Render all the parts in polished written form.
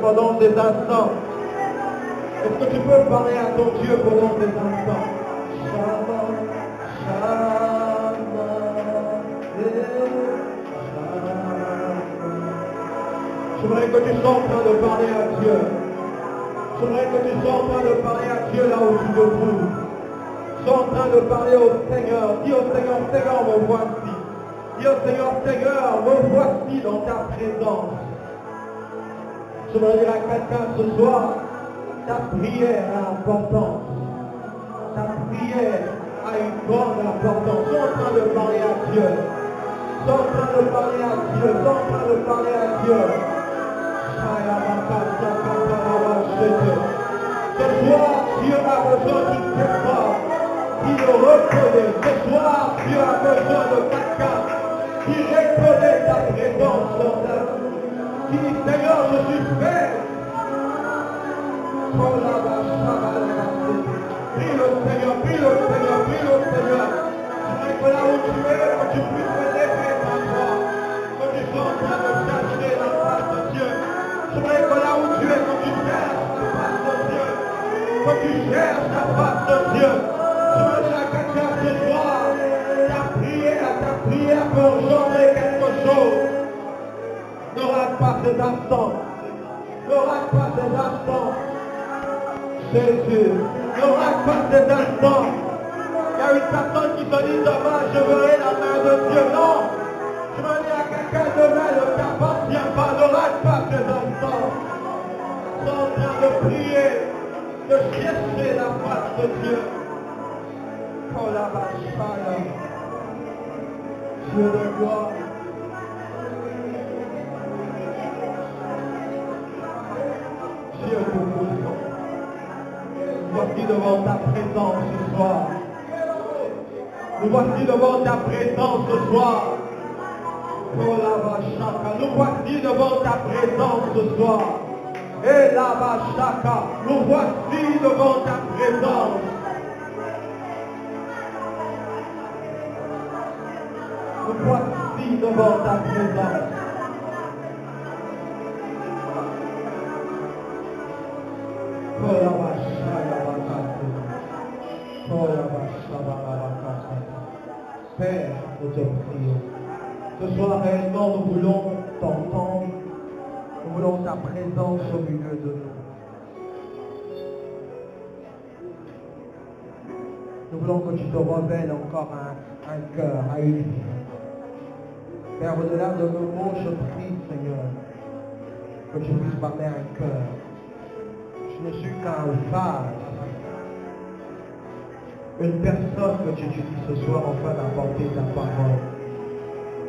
Pendant des instants, est-ce que tu peux parler à ton Dieu pendant des instants? J'aimerais que tu sois en train de parler à Dieu. J'aimerais que tu sois en train de parler à Dieu là où tu te trouves. Sois en train de parler au Seigneur. Dis au Seigneur, Seigneur, me voici. Dis au Seigneur, Seigneur, me voici dans ta présence. J'aimerais dire à quelqu'un ce soir, ta prière a importance. Ta prière a une grande importance. Sois en train de parler à Dieu. Sois en train de parler à Dieu. Sois en train de parler à Dieu. Ce soir, Dieu a besoin d'une personne qui le reconnaît. Ce soir, Dieu a besoin de quelqu'un qui reconnaît ta présence dans ta vie. Qui dit, Seigneur, je suis faible. Prie le Seigneur, prie le Seigneur, prie le Seigneur. Je voudrais que là où tu es, que tu puisses me lever ta voix. Que tu sois en train de chercher la face de Dieu. Je voudrais que là où tu es, que tu cherches la face de Dieu. Que tu cherches la face de Dieu. Je veux dire à quelqu'un ce soir, ta prière peut engendrer quelque chose. Ne rate pas cet instant. Ne rate pas cet instant. Jésus, ne rate pas cet instant. Il y a une personne qui se dit demain, je verrai la main de Dieu. Non. Je veux dire à quelqu'un demain ne t'appartient pas. Ne rate pas cet instant. Sois en train de prier, de chercher la face de Dieu. Oh la vache, Dieu de gloire. Dieu de gloire. Voici devant ta présence ce soir. Nous voici devant ta présence ce soir. Oh la vache, nous voici devant ta présence ce soir. Et la vache, nous voici devant ta présence. Nous voici devant ta présence. Oh la vache, oh la vache, Père, nous te prions. Ce soir réellement, nous voulons t'entendre. Nous voulons ta présence au milieu de nous. Nous voulons que tu te révèles encore à un cœur, à une vie. Père, au-delà de nos mots, je prie, Seigneur, que tu puisses parler à un cœur. Je ne suis qu'un vase. Une personne que tu utilises ce soir afin d'apporter ta parole.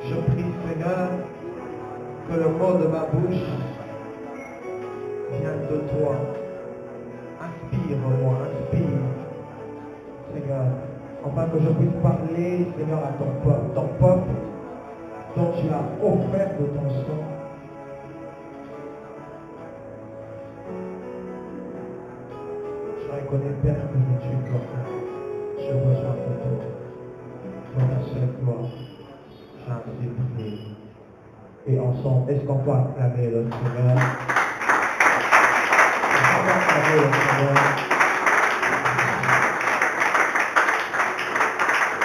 Je prie, Seigneur, que le mot de ma bouche vienne de toi. Inspire-moi, inspire, Seigneur, afin que je puisse parler, Seigneur, à ton peuple dont tu as offert de ton sang. Je reconnais, Père, que tu es glorieux. J'ai besoin de toi. Dans ta seule gloire, j'ai ainsi prié. Et ensemble, est-ce qu'on peut acclamer le Seigneur? Est-ce qu'on peut acclamer le Seigneur?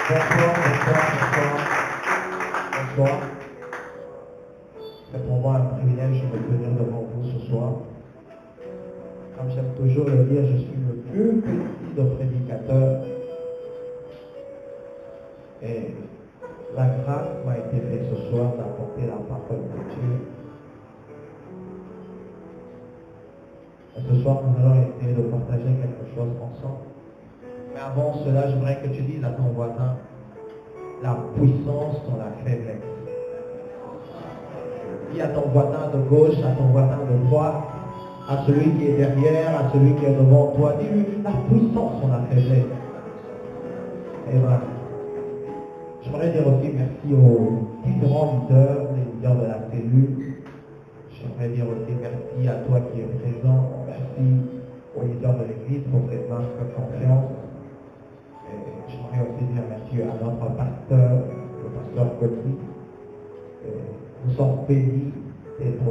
Bonsoir, bonsoir, bonsoir. Bonsoir. C'est pour moi un privilège de venir devant vous ce soir. Comme j'aime toujours le dire, je suis le plus petit de prédicateurs. Et la grâce m'a été faite ce soir d'apporter la parole de Dieu. Et ce soir, nous allons essayer de partager quelque chose ensemble. Mais avant cela, j'aimerais que tu dises à ton voisin la puissance dans la faiblesse. Dis à ton voisin de gauche, à ton voisin de droite, à celui qui est derrière, à celui qui est devant toi, dis-lui la puissance dans la faiblesse. Et voilà. J'aimerais dire aussi merci aux différents leaders, les leaders de la cellule. J'aimerais dire aussi merci à toi qui es présent. Merci aux leaders de l'église pour cette marque de confiance. Et j'aimerais aussi dire merci à notre pasteur, le pasteur Gauthier. Nous sommes bénis d'être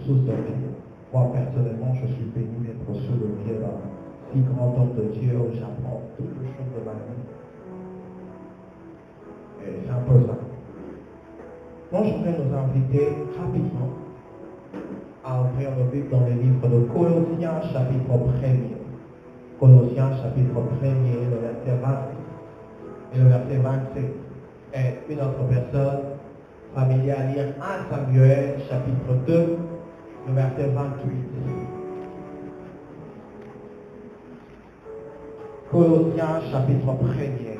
sous ce pied. Moi, personnellement, je suis béni d'être sous le pied d'un si grand homme de Dieu où j'apprends toutes les choses de ma vie. Et c'est un peu ça. Moi, je voudrais nous inviter rapidement à ouvrir nos Bibles dans le livre de Colossiens, chapitre 1er. Colossiens, chapitre 1er, le verset 26 et le verset 27. Et une autre personne familière à lire 1 Samuel, chapitre 2, le verset 28. Colossiens, chapitre 1er.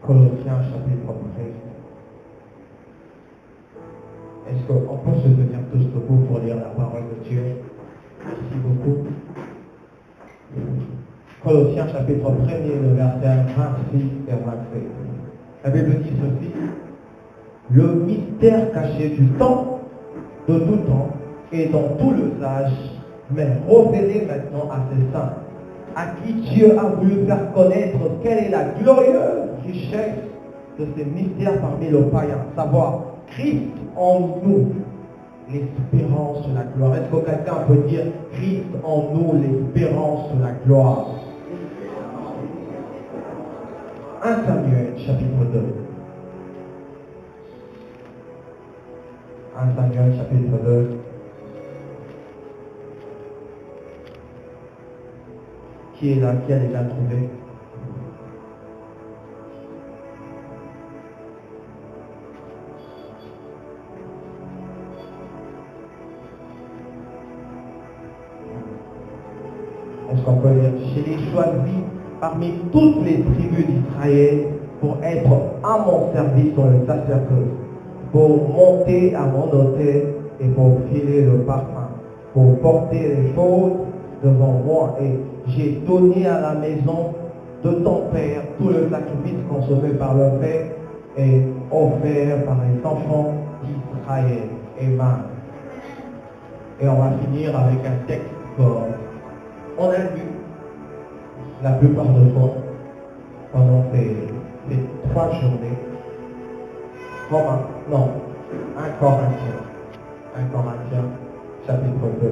Colossiens, chapitre 1er. Est-ce qu'on peut se tenir tous debout pour lire la parole de Dieu? Merci beaucoup. Colossiens, chapitre 1er, le verset 26 et 27. La Bible dit ceci: le mystère caché du temps, de tout temps et dans tout le âge, mais révélé maintenant à ses saints, à qui Dieu a voulu faire connaître quelle est la glorieuse richesse de ces mystères parmi les païens, savoir Christ en nous, l'espérance de la gloire. Est-ce que quelqu'un peut dire Christ en nous, l'espérance de la gloire? 1 Samuel, chapitre 2. 1 Samuel, chapitre 2. Qui est là? Qui a déjà trouvé? Est-ce qu'on peut dire? Je l'ai choisi parmi toutes les tribus d'Israël pour être à mon service dans le sacerdoce, pour monter à mon autel et pour filer le parfum, pour porter les choses devant moi. Et j'ai donné à la maison de ton Père tout le sacrifice consommé par le Père et offert par les enfants d'Israël. Amen. Et on va finir avec un texte fort. On a lu la plupart de fois pendant ces 3 journées. Romains, non, 1 Corinthiens. 1 Corinthiens, chapitre 2.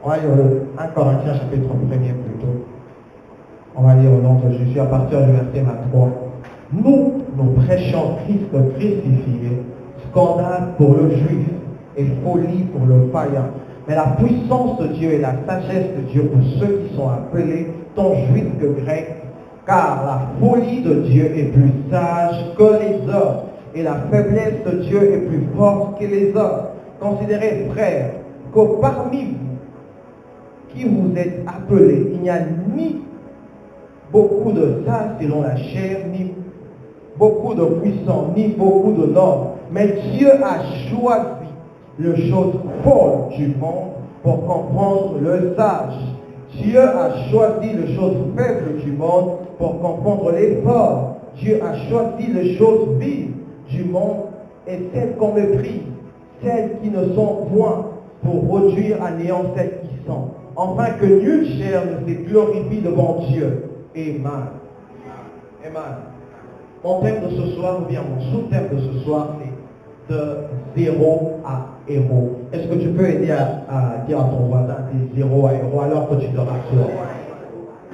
On va lire le 1 Corinthiens chapitre 1er plutôt. On va lire au nom de Jésus à partir du verset 23. Nous prêchons Christ crucifié, scandale pour le juif et folie pour le païen. Mais la puissance de Dieu et la sagesse de Dieu pour ceux qui sont appelés, tant juifs que grecs, car la folie de Dieu est plus sage que les hommes, et la faiblesse de Dieu est plus forte que les hommes. Considérez, frères, que parmi vous, qui vous êtes appelés, il n'y a ni beaucoup de sages selon la chair, ni beaucoup de puissants, ni beaucoup de nobles. Mais Dieu a choisi les choses folles du monde pour comprendre le sage. Dieu a choisi les choses faibles du monde pour comprendre les forts. Dieu a choisi les choses vives du monde et celles qu'on méprise, celles qui ne sont point, pour réduire à néant celles qui sont, afin que nulle chair ne se glorifie devant Dieu. Amen. Amen. Mon thème de ce soir, ou bien mon sous-thème de ce soir, c'est de zéro à héros. Est-ce que tu peux aider à dire à ton voisin des zéros à héros alors que tu te rassures?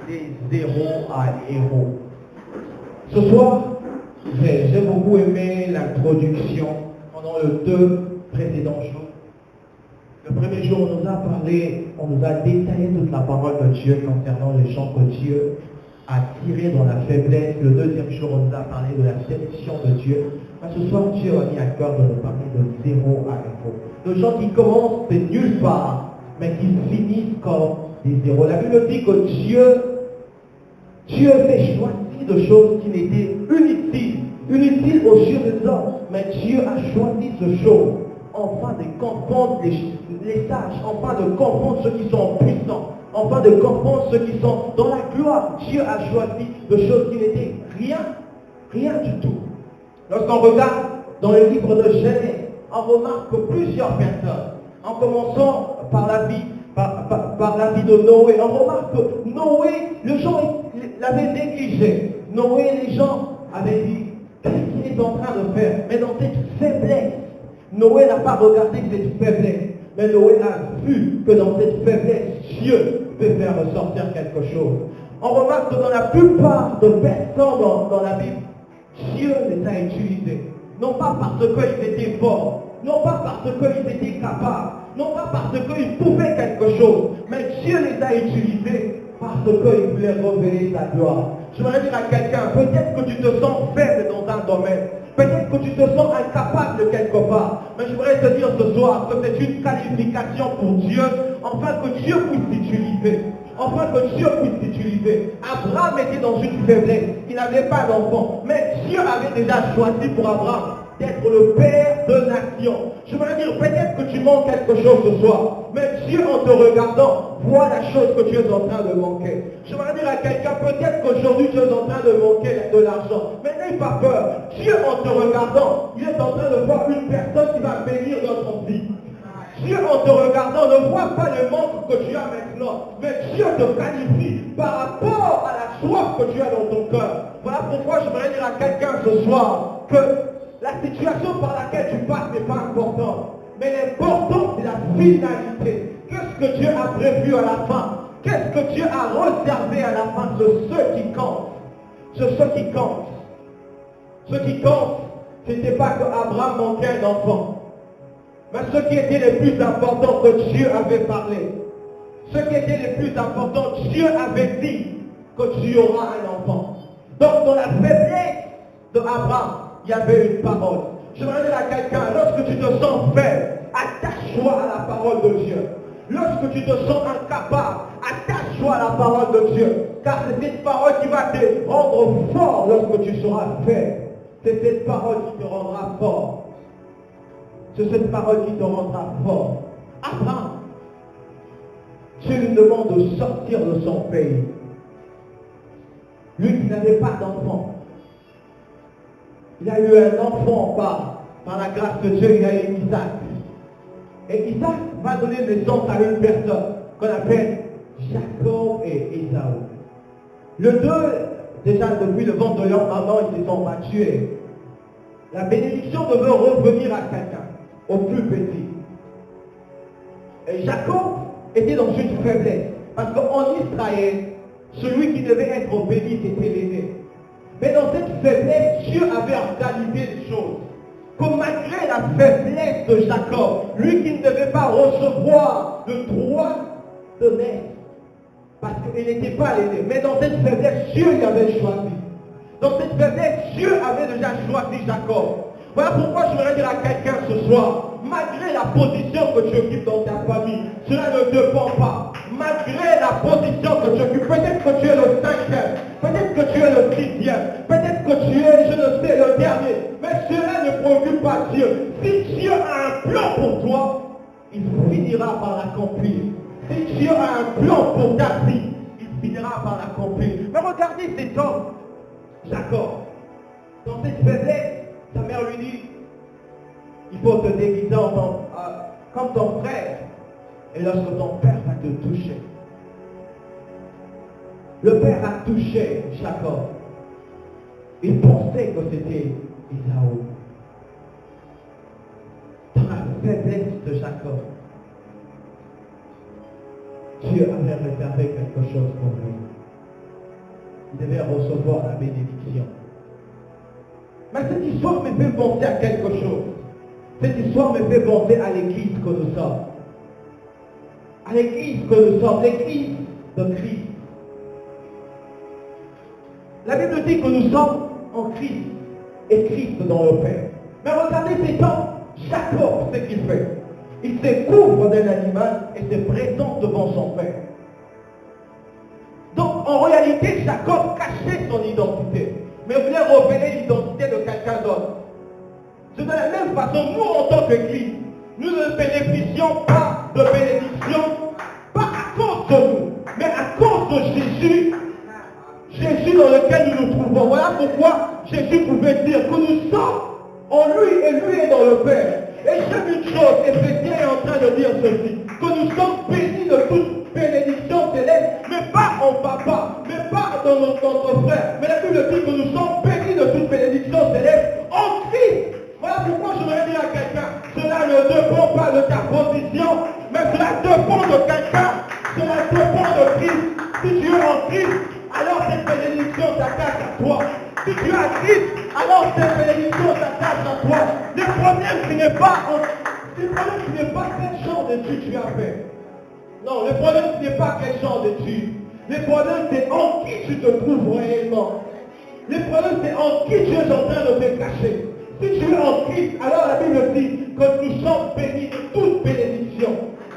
Des zéros à héros. Ce soir, j'ai beaucoup aimé l'introduction pendant les 2 précédents jours. Le premier jour, on nous a parlé, on nous a détaillé toute la parole de Dieu concernant les gens que Dieu a tirés dans la faiblesse. Le deuxième jour, on nous a parlé de la sélection de Dieu. Mais ce soir, Dieu a mis à cœur de nous parler de zéro à héros. De gens qui commencent de nulle part, mais qui finissent comme des zéros. La Bible dit que Dieu fait choisir de choses qui n'étaient inutiles aux yeux des hommes. Mais Dieu a choisi ces choses enfin de comprendre les sages, enfin de comprendre ceux qui sont puissants, enfin de comprendre ceux qui sont dans la gloire. Dieu a choisi de choses qui n'étaient rien du tout. Lorsqu'on regarde dans le livre de Genèse, on remarque que plusieurs personnes, en commençant par la vie de Noé, on remarque que Noé, les gens l'avaient négligé. Noé, les gens avaient dit, qu'est-ce qu'il est en train de faire? Mais dans cette faiblesse, Noé n'a pas regardé cette faiblesse, mais Noé a vu que dans cette faiblesse, Dieu peut faire ressortir quelque chose. On remarque que dans la plupart de personnes dans la Bible, Dieu les a utilisés. Non pas parce qu'ils étaient forts, non pas parce qu'ils étaient capables, non pas parce qu'ils pouvaient quelque chose, mais Dieu les a utilisés parce qu'il voulait révéler sa gloire. Je voudrais dire à quelqu'un, peut-être que tu te sens faible dans un domaine, peut-être que tu te sens incapable de quelque part, mais je voudrais te dire ce soir que c'est une qualification pour Dieu, afin que Dieu puisse t'utiliser. Afin que Dieu puisse t'utiliser. Abraham était dans une faiblesse, il n'avait pas d'enfant, mais Dieu avait déjà choisi pour Abraham d'être le père de nations. Je voudrais dire, peut-être que tu manques quelque chose ce soir, mais Dieu en te regardant voit la chose que tu es en train de manquer. Je voudrais dire à quelqu'un, peut-être qu'aujourd'hui tu es en train de manquer de l'argent, mais n'aie pas peur. Dieu en te regardant, il est en train de voir une personne qui va bénir dans ton vie. Dieu en te regardant ne voit pas le manque que tu as maintenant, mais Dieu te qualifie par rapport à la soif que tu as dans ton cœur. Voilà pourquoi je voudrais dire à quelqu'un ce soir que la situation par laquelle tu passes n'est pas importante, mais l'important c'est la finalité. Qu'est-ce que Dieu a prévu à la fin? Qu'est-ce que Dieu a réservé à la fin? C'est ce qui compte. C'est ce qui compte. Ce qui compte, ce n'était pas qu'Abraham manquait un enfant. Mais ce qui était le plus important que Dieu avait parlé, ce qui était le plus important, Dieu avait dit que tu auras un enfant. Donc dans la faiblesse d'Abraham, il y avait une parole. Je voudrais dire à quelqu'un, lorsque tu te sens faible, attache-toi à la parole de Dieu. Lorsque tu te sens incapable, attache-toi à la parole de Dieu. Car c'est cette parole qui va te rendre fort lorsque tu seras faible. C'est cette parole qui te rendra fort. C'est cette parole qui te rendra fort. Abraham, Dieu lui demande de sortir de son pays. Lui qui n'avait pas d'enfant. Il a eu un enfant par la grâce de Dieu, il a eu Isaac. Et Isaac va donner naissance à une personne qu'on appelle Jacob et Ésaü. Le deux, déjà depuis le ventre de leur maman, ils se sont battus. La bénédiction devait revenir à quelqu'un, au plus petit. Et Jacob était dans une faiblesse. Parce qu'en Israël, celui qui devait être béni était l'aîné. Mais dans cette faiblesse, Dieu avait organisé les choses. Que malgré la faiblesse de Jacob, lui qui ne devait pas recevoir le droit de naître, parce qu'il n'était pas l'aîné, mais dans cette faiblesse, Dieu l'avait choisi. Dans cette faiblesse, Dieu avait déjà choisi Jacob. Voilà pourquoi je voudrais dire à quelqu'un ce soir, malgré la position que tu occupes dans ta famille, cela ne dépend pas. Malgré la position que tu occupes, peut-être que tu es le 5e, peut-être que tu es le 6e, peut-être que tu es, je ne sais, le dernier, mais cela ne préoccupe pas Dieu. Si Dieu a un plan pour toi, il finira par l'accomplir. Si Dieu a un plan pour ta vie, il finira par l'accomplir. Mais regardez cet homme, Jacob, dans cette faiblesse, sa mère lui dit, il faut te déguiser comme ton frère. Et lorsque ton père va te toucher, le père a touché Jacob. Il pensait que c'était Ésaü. Dans la faiblesse de Jacob, Dieu avait réservé quelque chose pour lui. Il devait recevoir la bénédiction. Mais cette histoire me fait penser à quelque chose. Cette histoire me fait penser à l'église que nous sommes. À l'église que nous sommes, l'église de Christ. La Bible dit que nous sommes en Christ et Christ dans le Père. Mais regardez cet homme, Jacob, ce qu'il fait. Il se couvre d'un animal et se présente devant son Père. Donc en réalité, Jacob cachait son identité, mais voulait révéler l'identité de quelqu'un d'autre. C'est de la même façon, nous en tant qu'Église, Nous ne bénéficions pas de bénédiction, pas à cause de nous, mais à cause de Jésus. Jésus dans lequel nous nous trouvons. Voilà pourquoi Jésus pouvait dire que nous sommes en lui et lui est dans le Père. Et j'aime une chose, et Chrétien est en train de dire ceci, que nous sommes bénis de toute bénédiction céleste, mais pas en papa, mais pas dans notre frère. Mais la Bible dit que nous sommes bénis de toute bénédiction céleste en Christ. Voilà pourquoi je voudrais dire à quelqu'un, cela ne dépend pas de ta position, mais cela dépend de quelqu'un, cela dépend de Christ. Si tu es en Christ, alors cette bénédiction s'attache à toi. Si tu as Christ, alors cette bénédiction s'attache à toi. Le problème, ce n'est pas quel genre d'études tu as fait. Non, le problème, ce n'est pas quel genre d'études. Le problème, c'est en qui tu te trouves réellement. Le problème, c'est en qui tu es en train de te cacher. Si tu es en Christ, alors la Bible dit que nous sommes bénis de toute bénédiction.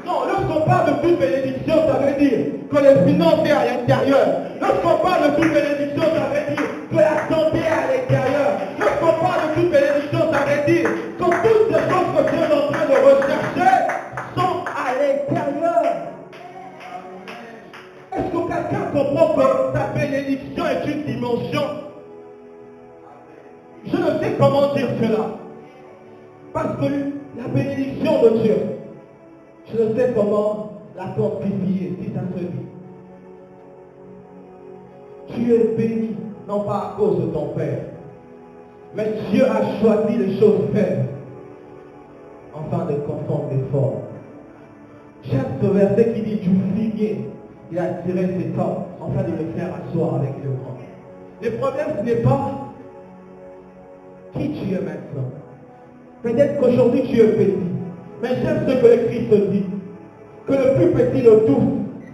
Non, lorsqu'on parle de toute bénédiction, ça veut dire que les finances sont à l'intérieur. Lorsqu'on parle de toute bénédiction, ça veut dire que la santé est à l'intérieur. Lorsqu'on parle de toute bénédiction, ça veut dire que toutes les choses que tu es en train de rechercher sont à l'intérieur. Est-ce que quelqu'un comprend que ta bénédiction est une dimension? Je ne sais comment dire cela. Parce que la bénédiction de Dieu, je ne sais comment la quantifier, si ça se dit. Tu es béni, non pas à cause de ton Père, mais Dieu a choisi les choses faibles, afin de confondre les forts. J'aime ce verset qui dit du figuier, il a tiré ses corps, afin de le faire asseoir avec le grand. Le problème, ce n'est pas qui tu es maintenant. Peut-être qu'aujourd'hui tu es petit, mais j'aime ce que le Christ dit, que le plus petit de tous,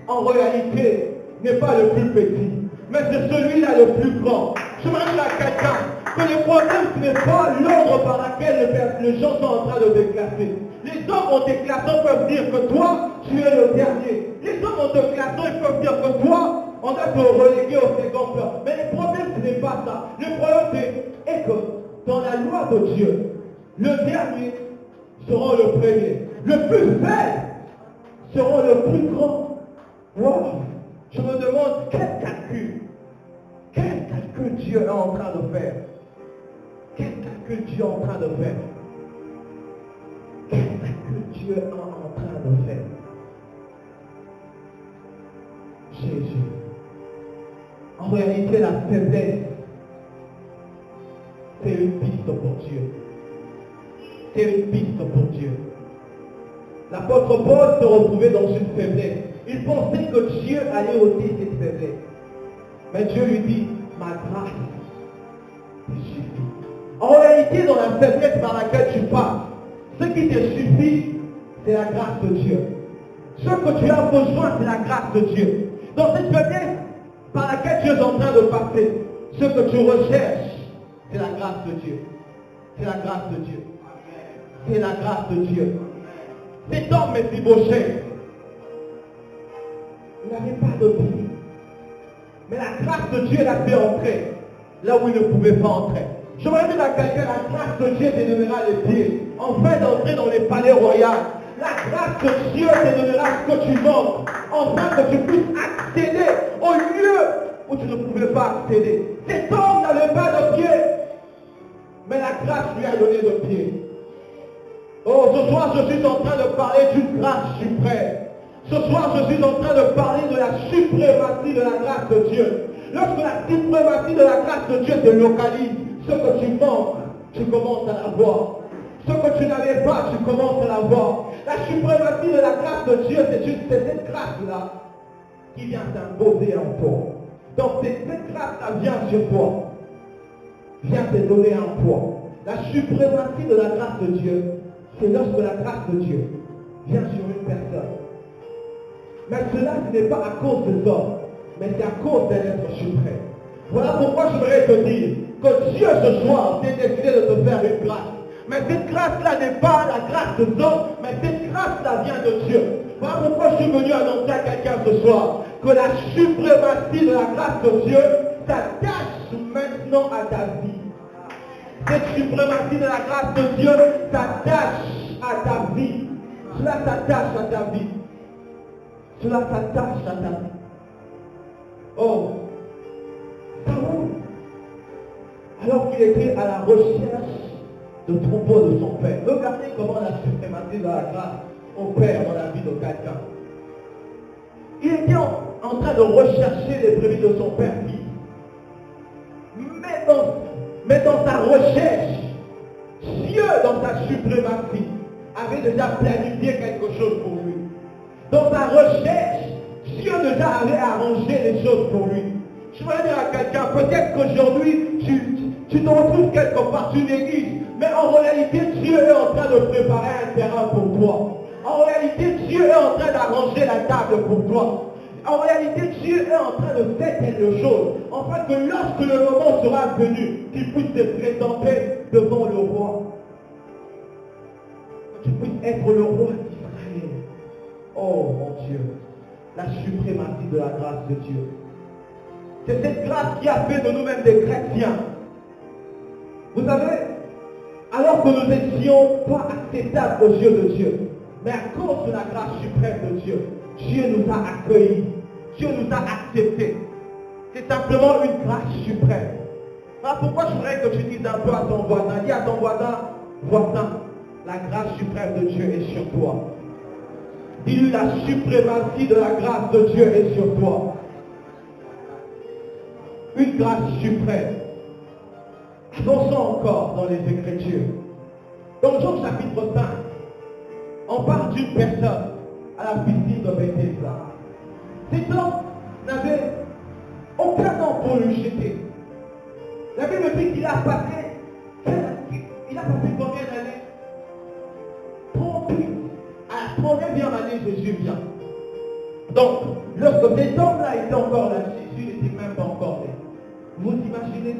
en réalité, n'est pas le plus petit, mais c'est celui-là le plus grand. Je me dis à quelqu'un que le problème, ce n'est pas l'ordre par lequel les gens sont en train de te classer. Les hommes en te classant peuvent dire que toi, tu es le dernier. Les hommes en te classant, ils peuvent dire que toi, on va te reléguer au second plan. Mais le problème, ce n'est pas ça. Le problème, c'est que dans la loi de Dieu, le dernier sera le premier. Le plus faible sera le plus grand. Wow. Je me demande quel calcul Dieu est en train de faire. Quel calcul Dieu est en train de faire. Quel calcul Dieu est en train de faire. Jésus. En réalité, la faiblesse, c'est une piste pour Dieu. C'est une piste pour Dieu. L'apôtre Paul se retrouvait dans une faiblesse. Il pensait que Dieu allait ôter cette faiblesse. Mais Dieu lui dit, ma grâce te suffit. En réalité, dans la faiblesse par laquelle tu passes, ce qui te suffit, c'est la grâce de Dieu. Ce que tu as besoin, c'est la grâce de Dieu. Dans cette faiblesse par laquelle tu es en train de passer, ce que tu recherches, c'est la grâce de Dieu. C'est la grâce de Dieu. C'est la grâce de Dieu. Cet homme Méphibosheth, il n'avait pas de vie. Mais la grâce de Dieu l'a fait entrer là où il ne pouvait pas entrer. Je voudrais dire à quelqu'un, la grâce de Dieu te donnera les pieds, enfin d'entrer dans les palais royaux. La grâce de Dieu te donnera ce que tu manques, afin que tu puisses accéder au lieu où tu ne pouvais pas accéder. Cet homme n'avait pas de pied, mais la grâce lui a donné de pied. Oh, ce soir, je suis en train de parler d'une grâce suprême. Ce soir, je suis en train de parler de la suprématie de la grâce de Dieu. Lorsque la suprématie de la grâce de Dieu te localise, ce que tu manques, tu commences à l'avoir. Ce que tu n'avais pas, tu commences à l'avoir. La suprématie de la grâce de Dieu, c'est cette grâce-là qui vient s'imposer en toi. Donc, cette grâce-là vient sur toi. Vient te donner un poids. La suprématie de la grâce de Dieu, c'est lorsque la grâce de Dieu vient sur une personne. Mais cela, ce n'est pas à cause des hommes, mais c'est à cause d'un être suprême. Voilà pourquoi je voudrais te dire que Dieu ce soir s'est décidé de te faire une grâce. Mais cette grâce-là n'est pas la grâce des hommes, mais cette grâce-là vient de Dieu. Voilà pourquoi je suis venu annoncer à quelqu'un ce soir que la suprématie de la grâce de Dieu s'attache maintenant à ta vie. Cette suprématie de la grâce de Dieu s'attache à ta vie. Cela s'attache à ta vie. Cela s'attache à ta vie. Oh, Saoul, alors qu'il était à la recherche de troupeaux de son père. Regardez comment la suprématie de la grâce opère dans la vie de quelqu'un. Il était en train de rechercher les brebis de son père vif. Mais dans sa recherche, Dieu, dans sa suprématie, avait déjà planifié quelque chose pour lui. Dans sa recherche, Dieu déjà avait arrangé les choses pour lui. Je voudrais dire à quelqu'un, peut-être qu'aujourd'hui, tu te retrouves quelque part, tu négliges, mais en réalité, Dieu est en train de préparer un terrain pour toi. En réalité, Dieu est en train d'arranger la table pour toi. En réalité, Dieu est en train de faire quelque chose, afin que lorsque le moment sera venu, tu puisses te présenter devant le roi. Que tu puisses être le roi d'Israël. Oh mon Dieu, la suprématie de la grâce de Dieu. C'est cette grâce qui a fait de nous-mêmes des chrétiens. Vous savez, alors que nous n'étions pas acceptables aux yeux de Dieu, mais à cause de la grâce suprême de Dieu, Dieu nous a accueillis. Dieu nous a acceptés. C'est simplement une grâce suprême. Alors pourquoi je voudrais que tu dises un peu à ton voisin, dis à ton voisin, voisin, la grâce suprême de Dieu est sur toi. Dis-lui, la suprématie de la grâce de Dieu est sur toi. Une grâce suprême. Avançons encore dans les Écritures. Dans Jean chapitre 5, on parle d'une personne à la piscine de Bethesda. Cet homme n'avait aucun nom pour lui jeter. La Bible dit qu'il a passé combien d'années? 38. À la 30e année, Jésus vient. Donc, lorsque cet homme-là était encore là, Jésus n'était même pas encore né. Vous imaginez?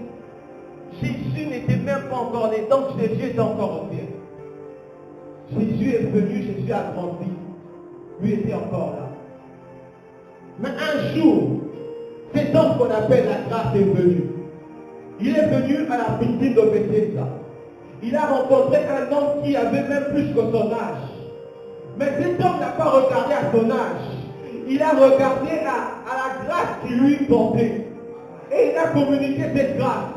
Jésus n'était même pas encore né, donc Jésus était encore au ciel. Jésus est venu, Jésus a grandi. Lui était encore là. Mais un jour, cet homme qu'on appelle la grâce est venu. Il est venu à la piscine de Bethesda. Il a rencontré un homme qui avait même plus que son âge. Mais cet homme n'a pas regardé à son âge. Il a regardé à la grâce qui lui portait. Et il a communiqué cette grâce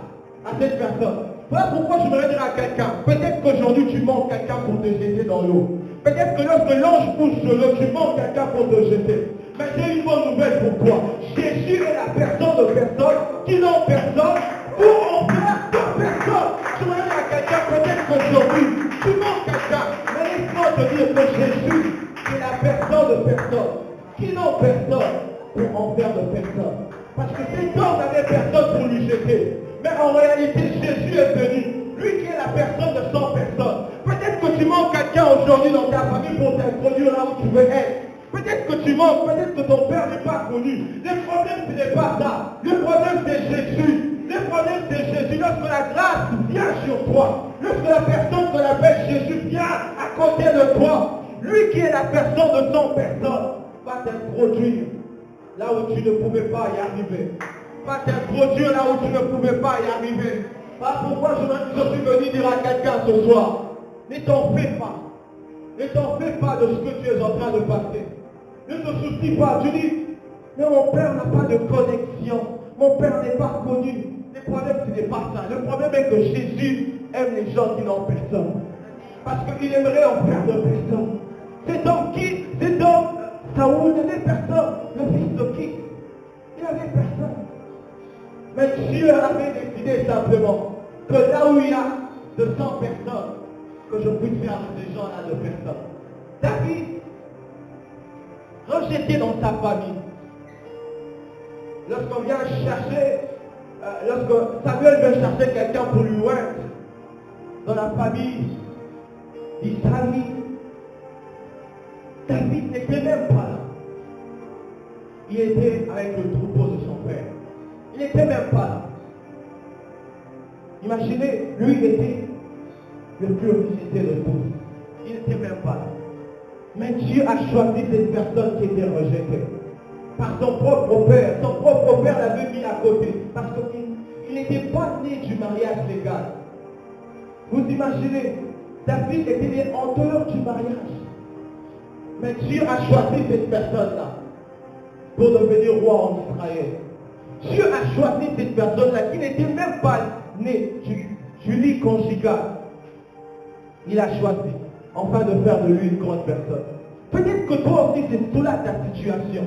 à cette personne. Voilà pourquoi je voudrais dire à quelqu'un, peut-être qu'aujourd'hui tu manques quelqu'un pour te jeter dans l'eau. Peut-être que lorsque l'ange pousse sur l'eau, tu manques quelqu'un pour te jeter. Mais j'ai une bonne nouvelle pour toi. Jésus est la personne de personnes qui n'ont personne pour en faire de personne. Je voudrais dire à quelqu'un, peut-être qu'aujourd'hui tu manques quelqu'un. Mais laisse-moi te dire que Jésus est la personne de personnes qui n'ont personne pour en faire de personne. Parce que cet homme n'avait personne pour lui jeter. Mais en réalité, Jésus est venu. Lui qui est la personne de 100 personnes. Peut-être que tu manques quelqu'un aujourd'hui dans ta famille pour t'introduire là où tu veux être. Peut-être que tu manques, peut-être que ton père n'est pas connu. Le problème, ce n'est pas ça. Le problème, c'est Jésus. Le problème, c'est Jésus. Lorsque la grâce vient sur toi, lorsque la personne qu'on appelle Jésus vient à côté de toi, lui qui est la personne de 100 personnes, va t'introduire là où tu ne pouvais pas y arriver. Va t'introduire là où tu ne pouvais pas y arriver. Voilà pourquoi je suis venu dire à quelqu'un ce soir, ne t'en fais pas. Ne t'en fais pas de ce que tu es en train de passer. Ne te soucie pas. Tu dis, mais mon père n'a pas de connexion. Mon père n'est pas connu. Le problème, ce n'est pas ça. Le problème est que Jésus aime les gens qui n'ont personne. Parce qu'il aimerait en faire de personne. Cet homme, Saoul n'avait personne. Le fils de qui? Il n'avait personne. Mais Dieu avait décidé simplement que là où il y a de 100 personnes, que je puisse faire de ces gens-là de personnes. David, rejeté dans sa famille, lorsqu'on vient chercher, lorsque Samuel veut chercher quelqu'un pour lui oindre, dans la famille d'Israël, David n'était même pas là. Il était avec le troupeau de son père. Il n'était même pas là. Imaginez, lui, il était le plus rejeté de tous. Il n'était même pas là. Mais Dieu a choisi cette personne qui était rejetée. Par son propre père. Son propre père l'avait mis à côté. Parce qu'il n'était pas né du mariage légal. Vous imaginez, David était né en dehors du mariage. Mais Dieu a choisi cette personne-là pour devenir roi en Israël. Dieu a choisi cette personne-là qui n'était même pas née du lit conjugal. Il a choisi, enfin, de faire de lui une grande personne. Peut-être que toi aussi, c'est cela ta situation.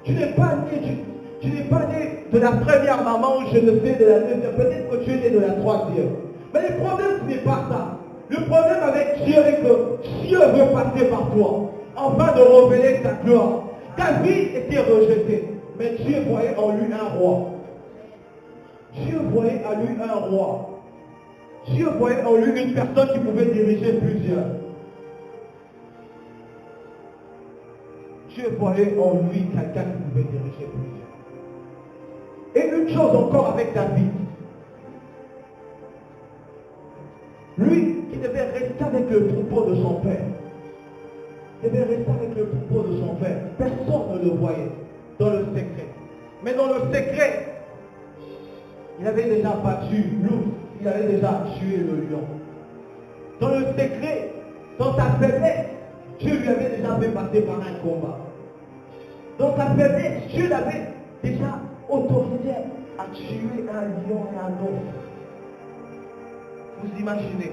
Tu n'es pas né de la première maman ou je ne sais de la deuxième. Peut-être que tu es né de la troisième. Mais le problème, ce n'est pas ça. Le problème avec Dieu est que Dieu veut passer par toi, afin de révéler sa gloire. David était rejeté, mais Dieu voyait en lui un roi. Dieu voyait en lui un roi. Dieu voyait en lui une personne qui pouvait diriger plusieurs. Dieu voyait en lui quelqu'un qui pouvait diriger plusieurs. Et une chose encore avec David. Lui qui devait rester avec le troupeau de son père. Il devait rester avec le troupeau de son père. Personne ne le voyait dans le secret. Mais dans le secret, il avait déjà battu l'ours. Il avait déjà tué le lion. Dans le secret, dans sa faiblesse, Dieu lui avait déjà fait passer par un combat. Dans sa faiblesse, Dieu l'avait déjà autorisé à tuer un lion et un ours. Vous imaginez?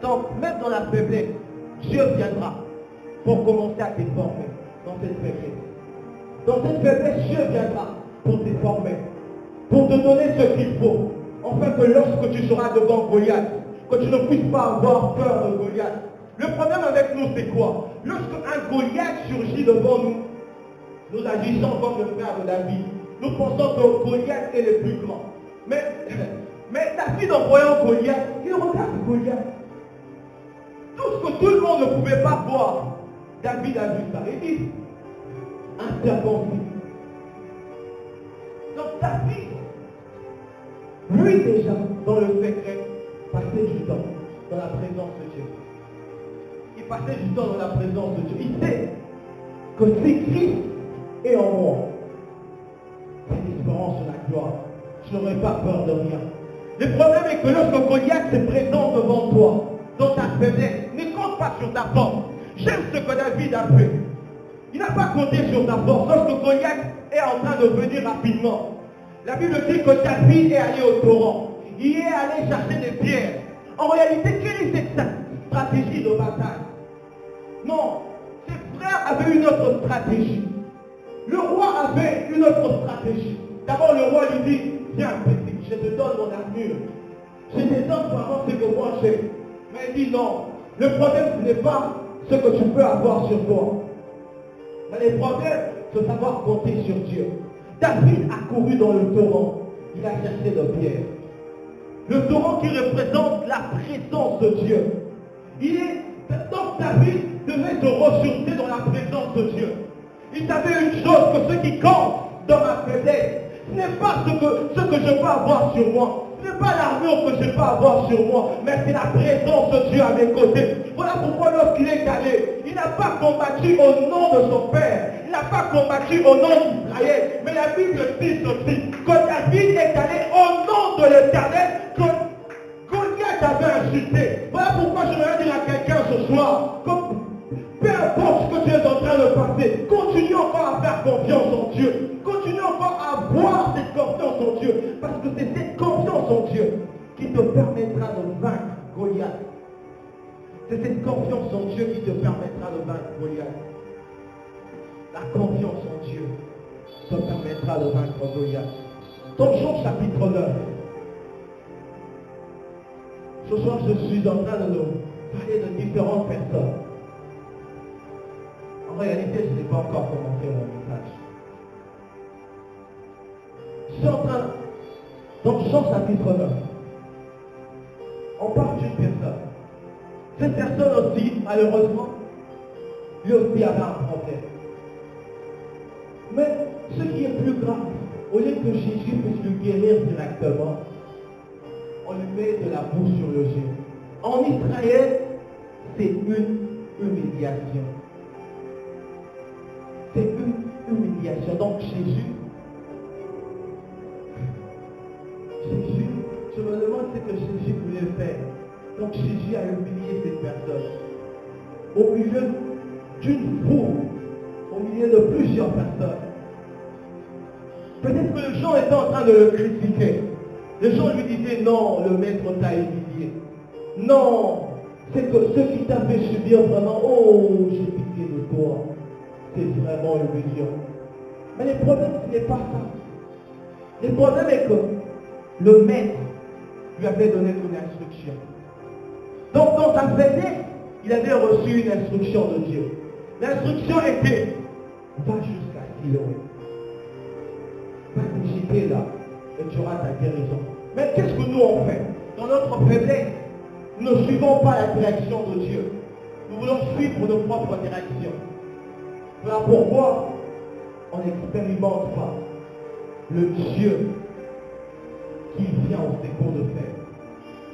Donc, même dans la faiblesse, Dieu viendra pour commencer à te former dans cette faiblesse. Dans cette faiblesse, Dieu viendra pour te former, pour te donner ce qu'il faut, afin que lorsque tu seras devant Goliath, que tu ne puisses pas avoir peur de Goliath. Le problème avec nous, c'est quoi? Lorsque un Goliath surgit devant nous, nous agissons comme le frère de David. Nous pensons que Goliath est le plus grand. Mais David, en voyant Goliath, il regarde Goliath. Tout ce que tout le monde ne pouvait pas voir, David a vu ça. Il dit, un serpent. Donc David, lui déjà, dans le secret, passait du temps dans la présence de Dieu. Il passait du temps dans la présence de Dieu. Il sait que si Christ est en moi, c'est l'espérance de la gloire. Je n'aurai pas peur de rien. Le problème est que lorsque Goliath se présente devant toi, dans ta faiblesse, ne compte pas sur ta force. J'aime ce que David a fait. Il n'a pas compté sur ta force. Lorsque Goliath est en train de venir rapidement, la Bible dit que David est allé au torrent. Il est allé chercher des pierres. En réalité, quelle est cette stratégie de bataille? Non, ses frères avaient une autre stratégie. Le roi avait une autre stratégie. D'abord, le roi lui dit, viens petit, je te donne mon armure. Je te donne vraiment ce que moi j'ai. Mais il dit non, le problème ce n'est pas ce que tu peux avoir sur toi. Mais le problème, c'est de savoir compter sur Dieu. David a couru dans le torrent. Il a cherché de pierre. Le torrent qui représente la présence de Dieu. Donc David devait se ressourcer dans la présence de Dieu. Il savait une chose, que ce qui compte dans ma faiblesse, ce n'est pas ce que je peux avoir sur moi. Ce n'est pas l'armure que je peux avoir sur moi, mais c'est la présence de Dieu à mes côtés. Voilà pourquoi lorsqu'il est allé, il n'a pas combattu au nom de son père. Il n'a pas combattu au nom d'Israël. Mais la Bible dit ceci, que David est allé au nom de l'Éternel, que Goliath avait insulté. Voilà pourquoi je voudrais dire à quelqu'un ce soir, que peu importe ce que tu es en train de passer, continue encore à faire confiance en Dieu. Continue encore à avoir cette confiance en Dieu. Parce que c'est cette confiance en Dieu qui te permettra de vaincre Goliath. C'est cette confiance en Dieu qui te permettra de vaincre Goliath. La confiance en Dieu te permettra de vaincre Goliath. Dans Jean chapitre 9. Ce soir, je suis en train de nous parler de différentes personnes. En réalité, je n'ai pas encore commencé mon message. Je suis en train, dans Jean chapitre 9, on parle d'une personne. Cette personne aussi, malheureusement, lui aussi avait un problème. Mais ce qui est plus grave, au lieu que Jésus puisse lui guérir directement, on lui met de la boue sur le genou. En Israël, c'est une humiliation. C'est une humiliation. Donc Jésus, je me demande ce que Jésus voulait faire Donc Jésus a humilié cette personne. Au milieu d'une foule, au milieu de plusieurs personnes. Peut-être que les gens étaient en train de le critiquer. Les gens lui disaient, non, le maître t'a humilié. Non, c'est que ce qui t'a fait subir vraiment, oh, j'ai pitié de toi. C'est vraiment humiliant. Mais le problème, ce n'est pas ça. Le problème est que le maître lui avait donné une instruction. Donc dans sa faiblesse, il avait reçu une instruction de Dieu. L'instruction était, va jusqu'à Siloé. Va te jeter là et tu auras ta guérison. Mais qu'est-ce que nous on fait? Dans notre faiblesse, nous ne suivons pas la direction de Dieu. Nous voulons suivre nos propres directions. Voilà pourquoi on n'expérimente pas le Dieu qui vient au secours de faibles.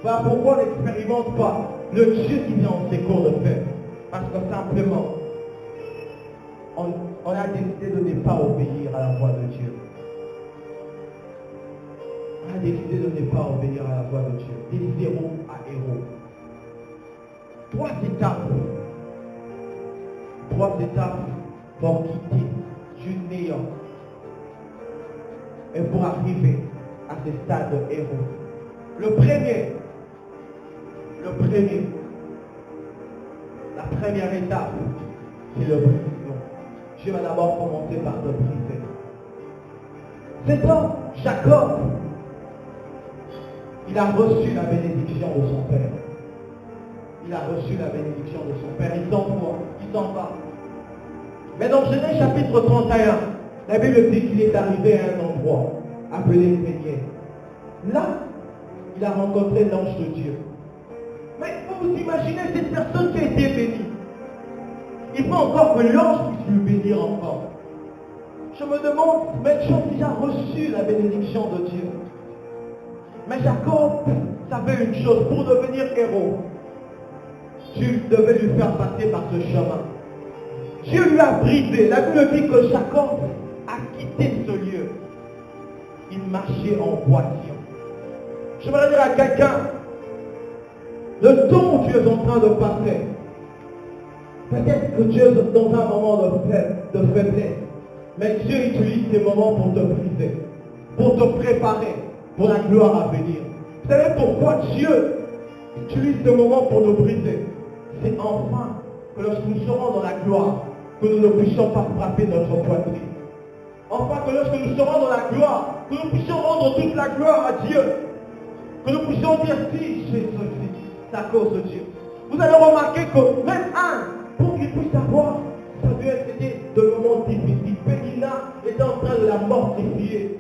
Voilà pourquoi on n'expérimente pas le Dieu qui vient au secours de faibles. Parce que simplement, on a décidé de ne pas obéir à la voix de Dieu. On a décidé de ne pas obéir à la voix de Dieu. Des zéros à héros. Trois étapes pour quitter du néant et pour arriver à ce stade de héros. La première étape, c'est le brisement. Je vais d'abord commencer par te briser. C'est donc Jacob, il a reçu la bénédiction de son père. Il a reçu la bénédiction de son père. Il s'en va. Mais dans Genèse chapitre 31, la Bible dit qu'il est arrivé à un endroit appelé Péniel. Là, il a rencontré l'ange de Dieu. Mais vous imaginez cette personne qui a été bénie. Il faut encore que l'ange puisse lui bénir encore. Je me demande, mais tu as déjà reçu la bénédiction de Dieu. Mais Jacob savait une chose, pour devenir héros, Dieu devait lui faire passer par ce chemin. Dieu lui a brisé. La Bible dit que Jacob a quitté ce lieu. Il marchait en voiture. Je voudrais dire à quelqu'un, le temps où tu es en train de passer, peut-être que Dieu est dans un moment de faiblesse, mais Dieu utilise ces moments pour te briser, pour te préparer pour la gloire à venir. Vous savez pourquoi Dieu utilise ce moment pour nous briser? C'est enfin que lorsque nous serons dans la gloire, que nous ne puissions pas frapper notre poitrine. Enfin que lorsque nous serons dans la gloire, que nous puissions rendre toute la gloire à Dieu. Que nous puissions dire si j'ai ceci, c'est à cause de Dieu. Vous allez remarquer que même pour qu'il puisse avoir, ça devait être de moments difficiles. Pénina était en train de la mortifier.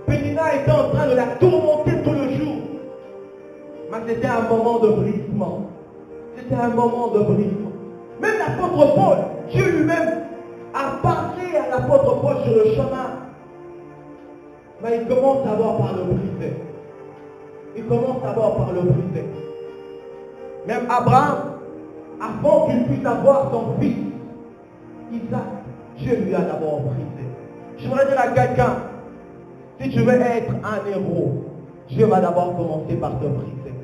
Pénina était en train de la tourmenter tout le jour. Mais c'était un moment de brisement. C'était un moment de brisement. Même l'apôtre Paul, Dieu lui-même a parlé à l'apôtre Paul sur le chemin. Mais il commence d'abord par le briser. Il commence d'abord par le briser. Même Abraham, avant qu'il puisse avoir son fils, Isaac, Dieu lui a d'abord brisé. Je voudrais dire à quelqu'un, si tu veux être un héros, Dieu va d'abord commencer par te briser.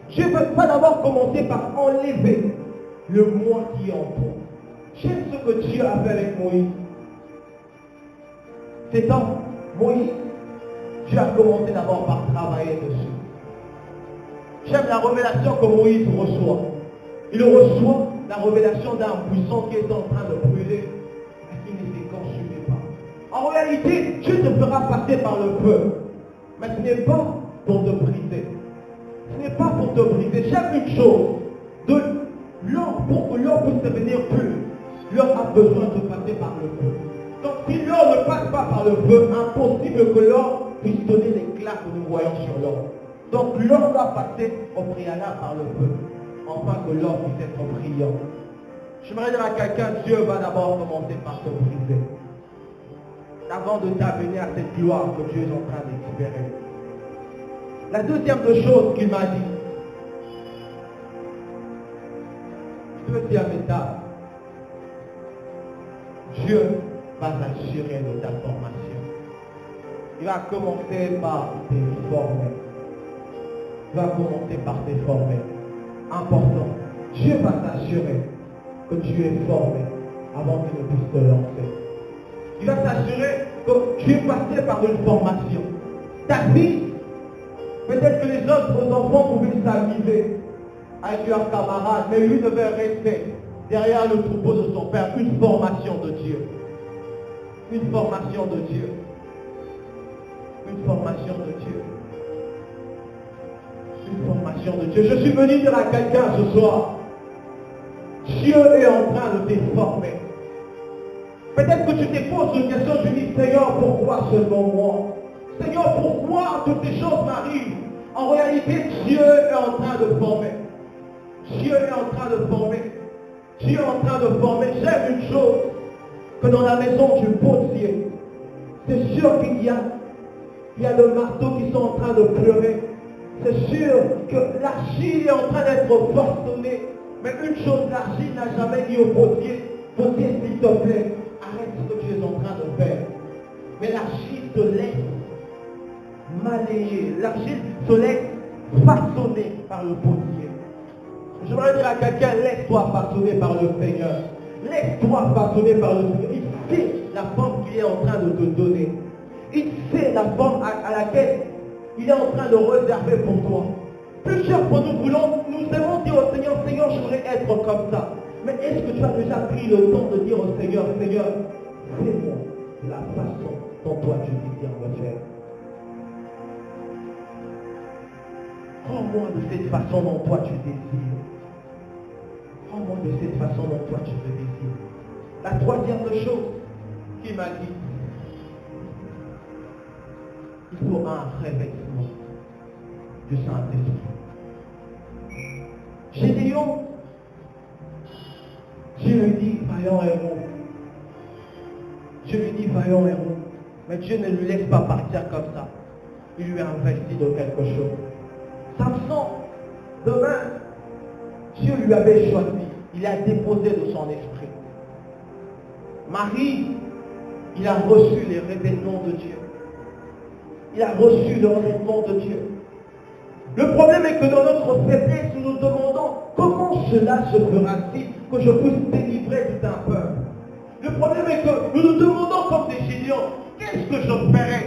Dieu va d'abord commencer par enlever le moi qui est en toi. J'aime ce que Dieu a fait avec Moïse. C'est dans Moïse, Dieu a commencé d'abord par travailler dessus. J'aime la révélation que Moïse reçoit. Il reçoit la révélation d'un buisson qui est en train de brûler et qui ne s'est consumé pas. En réalité, Dieu te fera passer par le feu. Mais ce n'est pas pour te briser. Ce n'est pas pour te briser. J'aime une chose. Pour que l'or puisse devenir pur, l'or a besoin de passer par le feu. Donc si l'or ne passe pas par le feu, impossible que l'or puisse donner l'éclat que nous voyons sur l'or. Donc l'or doit passer au préalable par le feu, afin que l'or puisse être brillant. J'aimerais dire à quelqu'un, Dieu va d'abord commencer par te briser, avant de t'amener à cette gloire que Dieu est en train d'espérer. La deuxième des choses qu'il m'a dit, deuxième étape, Dieu va s'assurer de ta formation. Il va commencer par te former. Il va commencer par te former. important. Dieu va s'assurer que tu es formé avant qu'il ne puisse te lancer. Il va s'assurer que tu es passé par une formation. Ta fille, peut-être que les autres enfants pouvaient s'amuser avec leurs camarades, mais lui devait rester derrière le troupeau de son père. Une formation de Dieu. Une formation de Dieu. Une formation de Dieu. Une formation de Dieu. Je suis venu dire à quelqu'un ce soir, Dieu est en train de te former. Peut-être que tu te poses une question, tu dis, Seigneur, pourquoi seulement moi? Seigneur, pourquoi toutes ces choses m'arrivent? En réalité, Dieu est en train de former. Dieu est en train de former. Dieu est en train de former. J'aime une chose, que dans la maison du potier, c'est sûr qu'il y a de marteaux qui sont en train de pleurer. C'est sûr que l'argile est en train d'être forçonnée. Mais une chose, l'argile n'a jamais dit au potier, potier, s'il te plaît, arrête ce que tu es en train de faire. Mais l'argile te laisse malayer. L'argile te laisse façonner par le potier. Je voudrais dire à quelqu'un, laisse-toi façonner par le Seigneur. Laisse-toi façonner par le Seigneur. Il sait la forme qu'il est en train de te donner. Il sait la forme à laquelle il est en train de réserver pour toi. Plusieurs fois nous aimons dire au Seigneur, Seigneur, je voudrais être comme ça. Mais est-ce que tu as déjà pris le temps de dire au Seigneur, Seigneur, fais-moi la façon dont toi tu désires me faire. Rends-moi de cette façon dont toi tu désires. Rends-moi de cette façon dont toi tu le désires. La troisième chose qu'il m'a dit, il faut un revêtement du Saint-Esprit. Gédéon, Dieu lui dit, vaillant héros. Dieu lui dit, vaillant héros. Mais Dieu ne lui laisse pas partir comme ça. Il lui investit de quelque chose. Samson, demain, Dieu lui avait choisi. Il a déposé de son esprit. Marie, il a reçu les revêtements de Dieu. Il a reçu le revêtement de Dieu. Le problème est que dans notre faiblesse, nous nous demandons comment cela se fera-t-il que je puisse délivrer tout un peuple. Le problème est que nous nous demandons comme des Gédéons, qu'est-ce que je ferai?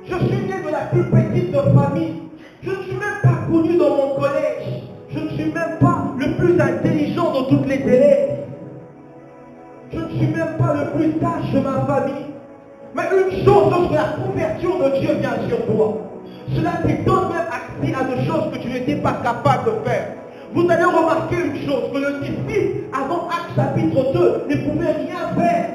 Je suis né de la plus petite famille. Je ne suis même pas connu dans mon collège. Je ne suis même pas le plus intelligent de toutes les élèves. Je ne suis même pas le plus sage de ma famille. Mais une chose, lorsque la conversion de Dieu vient sur toi, cela te donne même accès à des choses que tu n'étais pas capable de faire. Vous allez remarquer une chose, que le disciple, avant Actes chapitre 2, ne pouvait rien faire.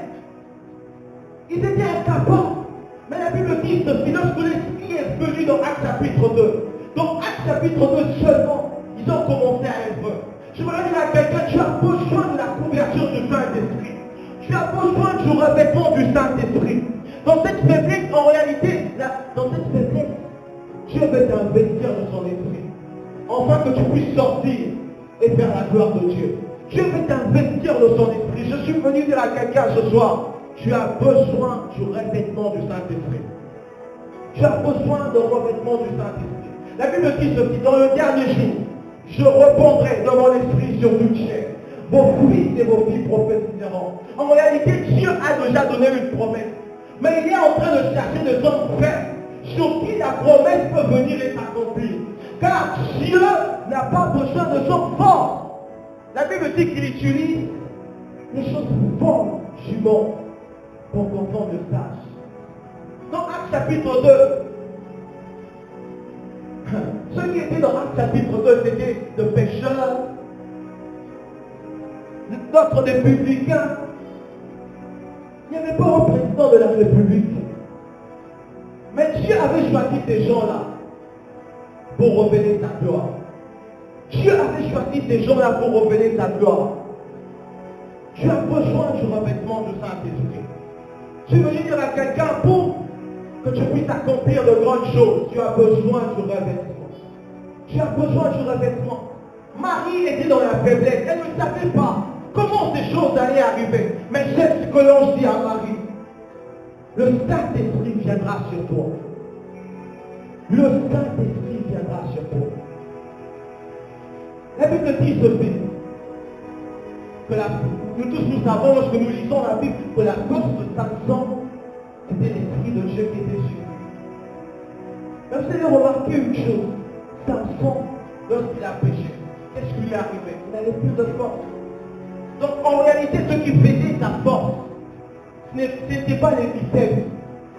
Ils étaient incapables. Mais la Bible dit ceci, lorsque l'Esprit est venu dans Actes chapitre 2, dans Actes chapitre 2 seulement, ils ont commencé à être. Je voudrais dire à quelqu'un, tu as besoin de la conversion du Saint-Esprit. Tu as besoin du revêtement du Saint-Esprit. Dans cette faiblesse, en réalité, dans cette faiblesse, Dieu veut t'investir de son esprit. Afin que tu puisses sortir et faire la gloire de Dieu. Dieu veut t'investir de son esprit. Je suis venu dire à quelqu'un ce soir, tu as besoin du revêtement du Saint-Esprit. Tu as besoin de revêtement du Saint-Esprit. La Bible dit ceci, dans le dernier jour, je répandrai de mon esprit sur toute chair. Vos fils et vos filles prophétiseront. En réalité, Dieu a déjà donné une promesse. Mais il est en train de chercher des hommes frères sur qui la promesse peut venir et s'accomplir. Car Dieu n'a pas besoin de gens forts. La Bible dit qu'il utilise les choses fortes du monde pour qu'enfant le sache. Dans Actes chapitre 2, ceux qui étaient dans Actes chapitre 2, c'était de pécheurs, d'autres des publicains. Il n'y avait pas un président de la République. Mais Dieu avait choisi ces gens-là pour révéler sa gloire. Dieu avait choisi ces gens-là pour révéler sa gloire. Tu as besoin du revêtement du Saint-Esprit. Tu veux dire à quelqu'un pour que tu puisses accomplir de grandes choses, tu as besoin du revêtement. Tu as besoin du revêtement. Marie était dans la faiblesse. Elle ne savait pas comment ces choses allaient arriver. Mais c'est ce que l'on dit à Marie. Le Saint-Esprit viendra sur toi. Le Saint-Esprit viendra sur toi. La Bible dit ceci, que nous tous nous savons, lorsque nous lisons la Bible, que la force de Samson, c'était l'Esprit de Dieu qui était sur lui. Mais vous avez remarqué une chose, Samson, lorsqu'il a péché, qu'est-ce qui lui est arrivé? Il n'avait plus de force. Donc en réalité, ce qui faisait sa force, ce n'était pas les biceps.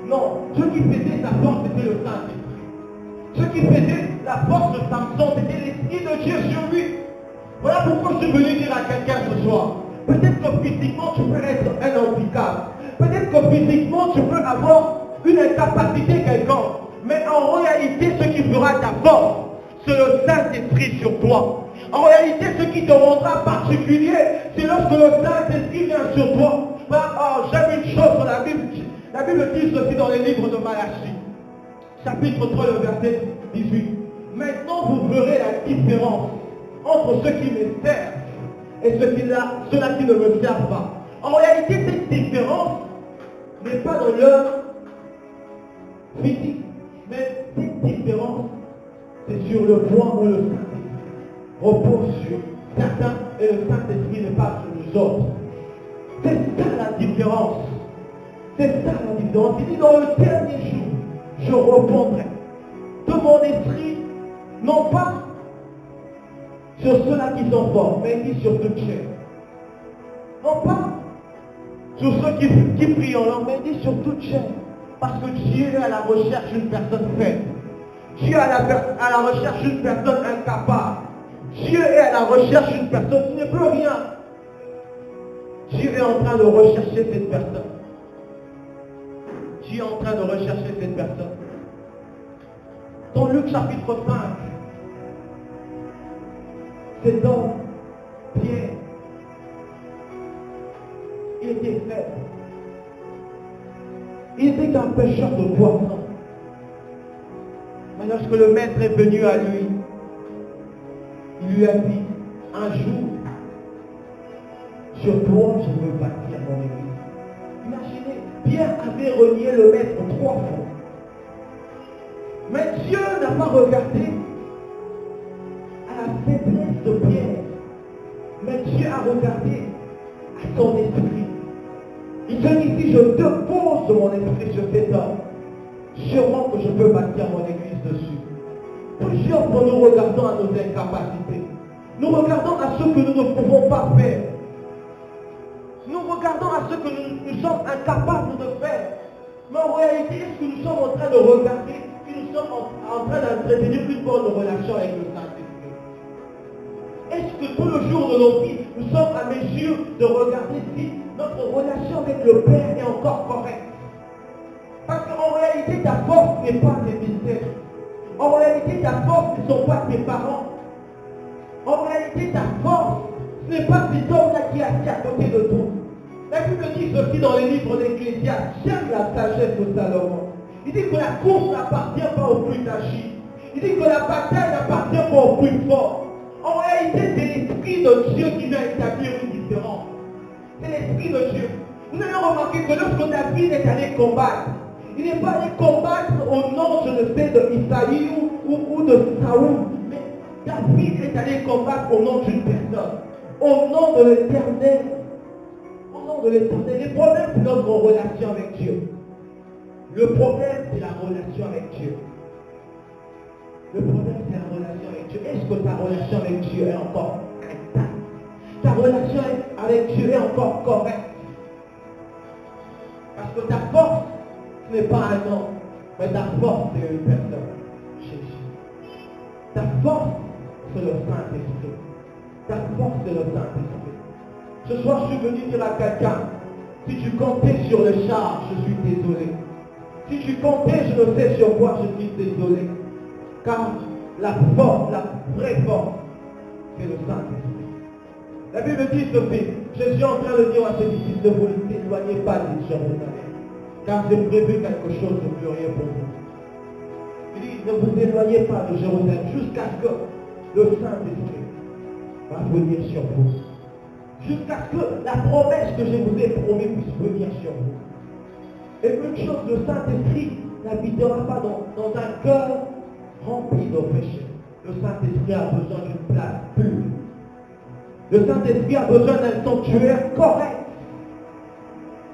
Non, ce qui faisait sa force, c'était le Saint-Esprit. Ce qui faisait la force de Samson, c'était l'Esprit de Dieu sur lui. Voilà pourquoi je suis venu dire à quelqu'un ce soir. Peut-être que physiquement, tu peux être un handicap. Peut-être que physiquement, tu peux avoir une incapacité quelconque. Mais en réalité, ce qui fera ta force, c'est le Saint-Esprit sur toi. En réalité, ce qui te rendra particulier, c'est lorsque le Saint-Esprit vient sur toi. J'aime une chose dans la Bible. La Bible dit ceci dans les livres de Malachie. Chapitre 3, le verset 18. Maintenant, vous verrez la différence entre ceux qui me servent et ceux-là qui ne me servent pas. En réalité, cette différence n'est pas dans leur physique, mais cette différence, c'est sur le point où le Saint-Esprit repose sur certains et le Saint-Esprit n'est pas sur les autres. C'est ça la différence. C'est ça la différence. Il dit dans le dernier jour, je répondrai de mon esprit, non pas sur ceux-là qui sont forts, mais il dit sur toute chair. Non pas sur ceux qui prient en langue, mais il dit sur toute chair. Parce que Dieu est à la recherche d'une personne faible. Dieu est à la recherche d'une personne incapable. Dieu est à la recherche d'une personne qui ne peut rien. Dieu est en train de rechercher cette personne. Dieu est en train de rechercher cette personne. Dans Luc chapitre 5, cet homme, Pierre, il était faible. Il était qu'un pêcheur de poissons. Mais lorsque le maître est venu à lui, il lui a dit, un jour, sur toi, je veux bâtir mon église. Imaginez, Pierre avait renié le maître 3 fois. Mais Dieu n'a pas regardé à la faiblesse de Pierre. Mais Dieu a regardé à son esprit. Il dit ici, je dépose mon esprit sur cet homme. Sûrement que je peux bâtir mon église dessus. Plusieurs fois nous regardons à nos incapacités. Nous regardons à ce que nous ne pouvons pas faire. Nous regardons à ce que nous sommes incapables de faire. Mais en réalité, est-ce que nous sommes en train de regarder que nous sommes en train d'entretenir une bonne relation avec le Saint-Esprit? Est-ce que tout le jour de nos vies, nous sommes à mesure de regarder si notre relation avec le Père est encore correcte? Parce qu'en réalité, ta force n'est pas tes biceps. En réalité, ta force ne sont pas tes parents. En réalité, ta force, ce n'est pas cet homme-là qui est assis à côté de toi. La Bible dit ceci dans les livres d'Ecclésiaste. J'aime la sagesse de Salomon. Il dit que la course n'appartient pas au plus agi. Il dit que la bataille n'appartient pas au plus fort. En réalité, c'est l'Esprit de Dieu qui vient établir une différence. C'est l'Esprit de Dieu. Vous avez remarqué que lorsque David est allé combattre, il n'est pas allé combattre au nom, je ne sais, de Isaïe ou de Saoul. Mais David est allé combattre au nom d'une personne. Au nom de l'Éternel. Au nom de l'Éternel. Le problème, c'est notre relation avec Dieu. Le problème, c'est la relation avec Dieu. Le problème, c'est la relation avec Dieu. Est-ce que ta relation avec Dieu est encore intacte? Ta relation avec Dieu est encore correcte? Parce que ta force, ce n'est pas un homme, mais ta force, c'est une personne. Jésus. Ta force, c'est le Saint-Esprit. Ta force, c'est le Saint-Esprit. Ce soir, je suis venu dire à quelqu'un, si tu comptais sur le char, je suis désolé. Si tu comptais, je ne sais sur quoi, je suis désolé. Car la force, la vraie force, c'est le Saint-Esprit. La Bible dit ceci, je suis en train de dire à ses disciples, ne vous éloignez pas de Jérusalem, car j'ai prévu quelque chose de glorieux pour vous. Il dit, ne vous éloignez pas de Jérusalem jusqu'à ce que le Saint-Esprit va venir sur vous. Jusqu'à ce que la promesse que je vous ai promis puisse venir sur vous. Et une chose, le Saint-Esprit n'habitera pas dans un cœur rempli de péché. Le Saint-Esprit a besoin d'une place pure. Le Saint-Esprit a besoin d'un sanctuaire correct.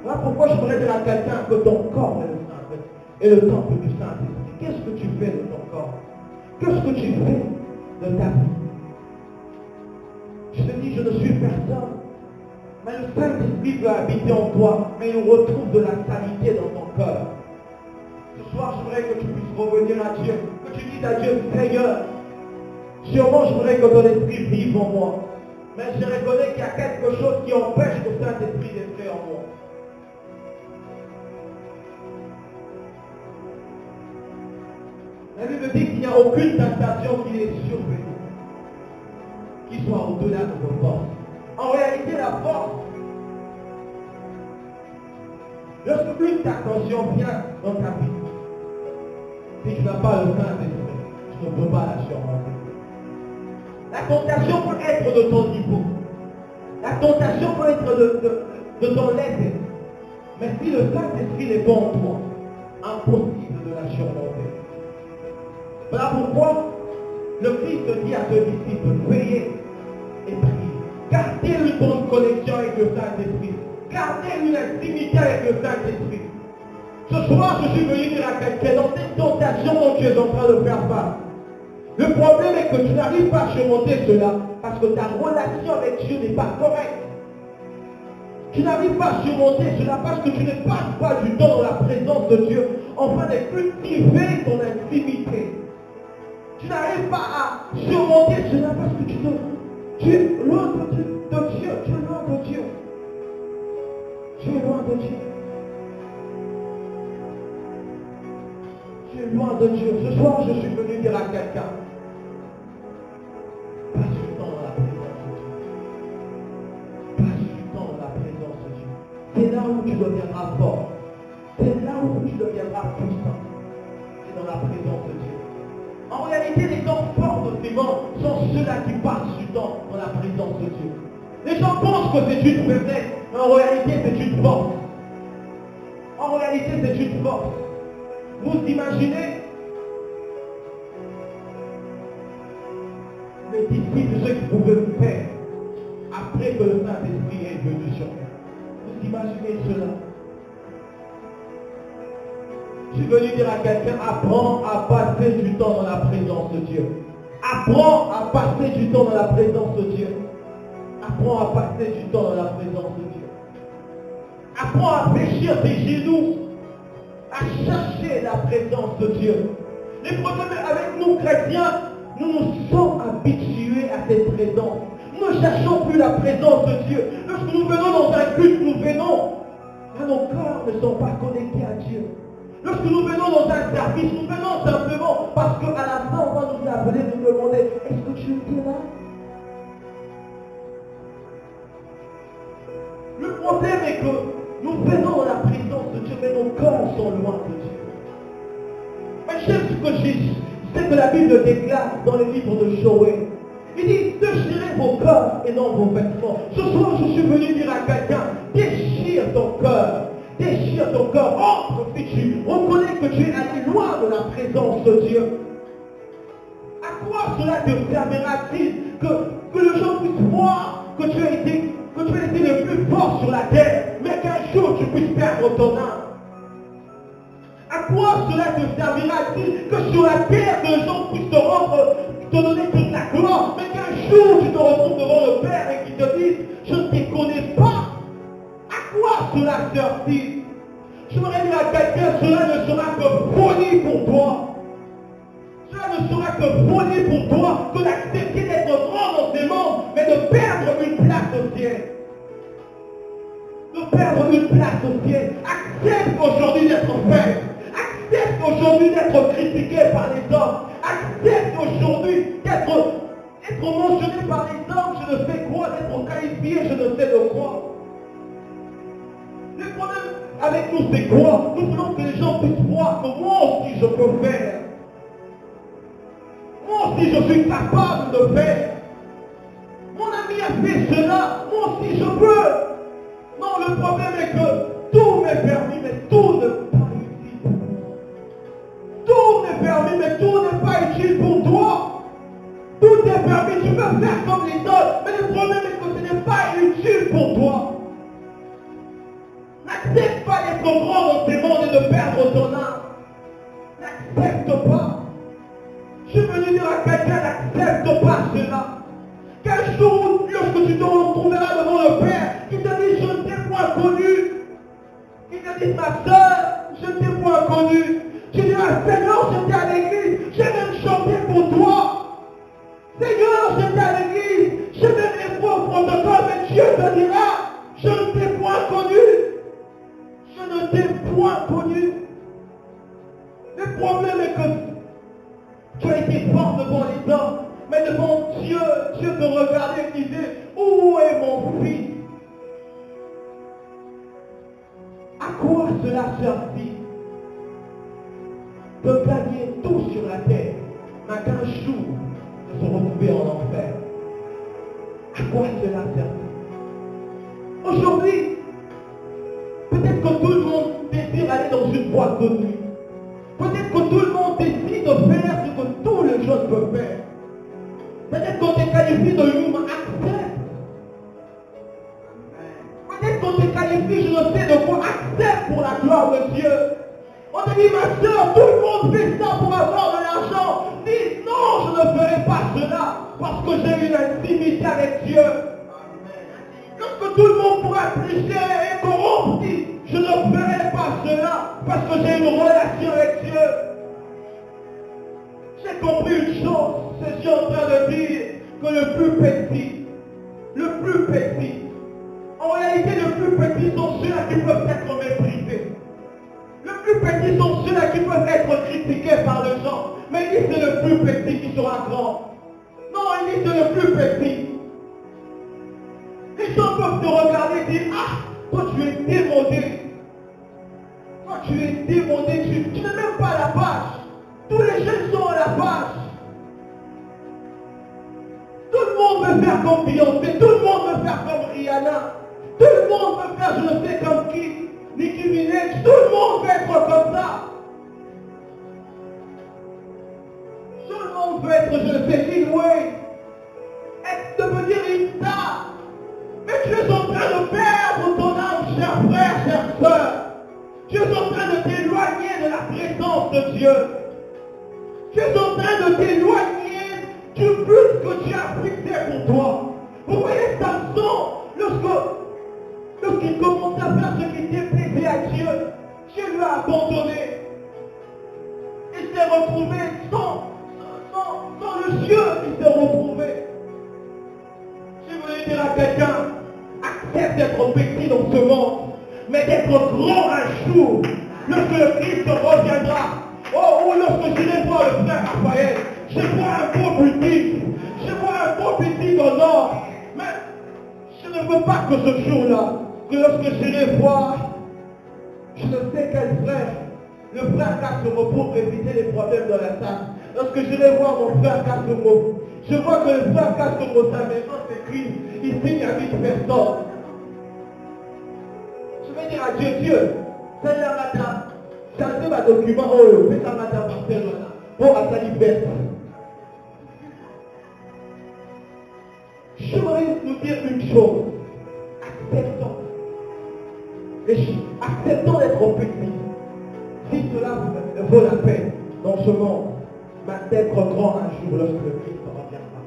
Voilà pourquoi je voudrais dire à quelqu'un que ton corps est le temple du Saint-Esprit. Qu'est-ce que tu fais de ton corps? Qu'est-ce que tu fais de ta vie? Je te dis, je ne suis personne. Mais le Saint-Esprit veut habiter en toi, mais il retrouve de la saleté dans ton cœur. Ce soir, je voudrais que tu puisses revenir à Dieu, que tu dises à Dieu, Seigneur, sûrement je voudrais que ton esprit vive en moi. Mais je reconnais qu'il y a quelque chose qui empêche le Saint-Esprit d'entrer en moi. La Bible dit qu'il n'y a aucune tentation qui est survenue, qui soit au-delà de vos forces. En réalité, la force, lorsque une tentation vient dans ta vie, si tu n'as pas le Saint-Esprit, tu ne peux pas la surmonter. La tentation peut être de ton niveau. La tentation peut être de ton level. Mais si le Saint-Esprit n'est pas en toi, impossible de la surmonter. Voilà pourquoi le Christ dit à ses disciples, veillez et priez. Gardez une bonne connexion avec le Saint-Esprit. Gardez une intimité avec le Saint-Esprit. Ce soir, je suis venu dire à quelqu'un, dans cette tentation dont tu es en train de faire face, le problème est que tu n'arrives pas à surmonter cela parce que ta relation avec Dieu n'est pas correcte. Tu n'arrives pas à surmonter cela parce que tu ne passes pas du temps dans la présence de Dieu afin de cultiver ton intimité. Tu n'arrives pas à surmonter cela parce que tu es loin de Dieu. Tu es loin de Dieu. Tu es loin de Dieu. Tu es loin de Dieu. Ce soir, je suis venu dire à quelqu'un, passe du temps dans la présence de Dieu. Passe du temps dans la présence de Dieu. C'est là où tu deviendras fort. C'est là où tu deviendras puissant. C'est dans la présence de Dieu. En réalité, les gens forts de ces mondes sont ceux-là qui passent du temps dans la présence de Dieu. Les gens pensent que c'est une faiblesse, mais en réalité, c'est une force. En réalité, c'est une force. Vous imaginez les disciples, ce qu'ils pouvaient faire après que le Saint-Esprit est venu sur eux. Vous imaginez cela? Je suis venu dire à quelqu'un, apprends à passer du temps dans la présence de Dieu. Apprends à passer du temps dans la présence de Dieu. Apprends à passer du temps dans la présence de Dieu. Apprends à fléchir tes genoux, à chercher la présence de Dieu. Les problèmes avec nous chrétiens, nous nous sommes habitués à cette présence. Nous ne cherchons plus la présence de Dieu. Lorsque nous venons dans un culte, nous venons, mais nos cœurs ne sont pas connectés à Dieu. Lorsque nous venons dans un service, nous venons simplement parce qu'à la fin, on va nous appeler, nous demander, est-ce que tu étais là? Le problème est que nous venons dans la présence de Dieu, mais nos cœurs sont loin de Dieu. Mais j'aime ce que c'est que la Bible déclare dans le livre de Joël. Il dit, déchirez vos cœurs et non vos vêtements. Ce soir, je suis venu dire à quelqu'un, déchire ton cœur. Déchire ton cœur, entre si tu reconnais que tu es allé loin de la présence de Dieu. À quoi cela te servira-t-il que les gens puissent voir que tu as été le plus fort sur la terre, mais qu'un jour tu puisses perdre ton âme? À quoi cela te servira-t-il que sur la terre que les gens puissent te donner toute la gloire, mais qu'un jour tu te retrouves devant le Père et qu'il te dise, je ne te connais pas? À quoi cela sert-il? Je voudrais dire à quelqu'un, cela ne sera que folie pour toi. Cela ne sera que folie pour toi que d'accepter d'être grand dans ces mondes, mais de perdre une place au ciel. De perdre une place au ciel. Accepte aujourd'hui d'être faible. Accepte aujourd'hui d'être critiqué par les hommes. Accepte aujourd'hui d'être mentionné par les hommes, je ne sais quoi, d'être qualifié, je ne sais de quoi. Le problème avec nous, c'est quoi? Nous voulons que les gens puissent voir que moi aussi je peux faire. Moi aussi je suis capable de faire. Mon ami a fait cela, moi aussi je peux. Non, le problème est que tout m'est permis, mais tout n'est pas utile. Tout m'est permis, mais tout n'est pas utile pour toi. N'accepte pas d'être grand dans ces mondes et de perdre ton âme. N'accepte pas. Je suis venu dire à quelqu'un, n'accepte pas cela. Quel jour, lorsque tu te retrouveras devant le Père, il te dit, je ne t'ai point connu. Il te dit, ma soeur, je ne t'ai point connu. Tu diras, Seigneur, j'étais à l'église, j'ai même chanté pour toi. Seigneur, j'étais à l'église, j'ai même effort au protocole, mais Dieu te dira, je ne t'ai point connu. Je ne t'ai point connu. Le problème est que tu as été fort devant les hommes, mais devant Dieu, Dieu te regardait et disait, où est mon fils? À quoi cela sert-il de gagner tout sur la terre, mais qu'un jour de se retrouver en enfer? À quoi cela sert-il? Aujourd'hui, peut-être que tout le monde désire aller dans une boîte de nuit. Peut-être que tout le monde décide de faire ce que tous les jeunes peuvent faire. Peut-être qu'on te qualifie de humain, accepte. Peut-être qu'on te qualifie, je ne sais de quoi, accepte pour la gloire de Dieu. On te dit, ma soeur, tout le monde fait ça pour avoir de l'argent. Dis, non, je ne ferai pas cela, parce que j'ai une intimité avec Dieu. Lorsque tout le monde pourra tricher et corrompre, dis, je ne ferai pas cela, parce que j'ai une relation avec Dieu. J'ai compris une chose, c'est que je suis en train de dire que le plus petit, en réalité le plus petit sont ceux-là qui peuvent être méprisés. Le plus petit sont ceux-là qui peuvent être critiqués par les gens. Mais il dit c'est le plus petit qui sera grand. Non, il dit c'est le plus petit. Les gens peuvent te regarder et dire, ah, toi tu es démodé. Toi tu es démodé, tu n'es même pas à la page. Tous les jeunes sont à la page. Tout le monde veut faire comme Beyoncé, tout le monde veut faire comme Rihanna. Tout le monde veut faire je ne sais comme qui. Nicki Minaj, tout le monde veut être comme ça. Tout le monde veut être, je ne sais, Lil Wayne. Être devenir une star. Mais tu es en train de perdre ton âme, cher frère, chère soeur. Tu es en train de t'éloigner de la présence de Dieu. Tu es en train de t'éloigner du but que Dieu a fixé pour toi. Vous voyez Samson, lorsqu'il commençait à faire ce qui déplaisait à Dieu, Dieu lui a abandonné. Il s'est retrouvé sans le Dieu qui s'est retrouvé. Si vous voulez dire à quelqu'un, accepte d'être petit dans ce monde, mais d'être grand un jour, lorsque le Christ reviendra. Oh, ou lorsque j'irai voir le frère Raphaël, je vois un beau boutique, je vois un beau boutique en or, mais je ne veux pas que ce jour-là, que lorsque j'irai voir, je ne sais quel frère, le frère Castro pour éviter les problèmes dans la salle. Lorsque j'irai voir mon frère Castro, je vois que le frère Castro, sa maison s'écrit, il signe avec personne. Je vais dire à Dieu, Dieu, Seigneur madame, chargez ma document, oh, fais ça madame Barcelona, oh, à sa liberté. J'aimerais nous dire une chose, acceptons d'être petit, si cela vaut la peine dans ce monde, mais d'être grand un jour lorsque le Christ reviendra.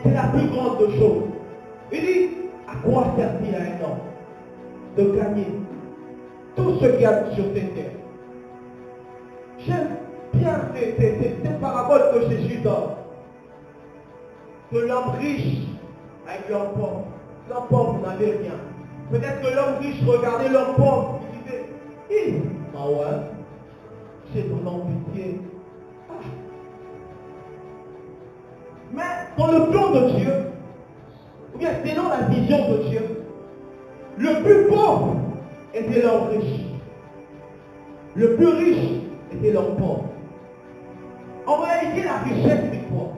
C'est la plus grande des choses. Il dit, à quoi sert-il à un homme de gagner tout ce qu'il y a sur cette terre? J'aime bien cette parabole que Jésus donne. Que l'homme riche avec l'homme pauvre. L'homme pauvre n'avait rien. Peut-être que l'homme riche regardait l'homme pauvre et disait, bah ouais, j'ai vraiment pitié. Ah. Mais dans le plan de Dieu, ou bien selon la vision de Dieu, le plus pauvre était l'homme riche. Le plus riche était l'homme pauvre. En réalité, la richesse, c'est quoi?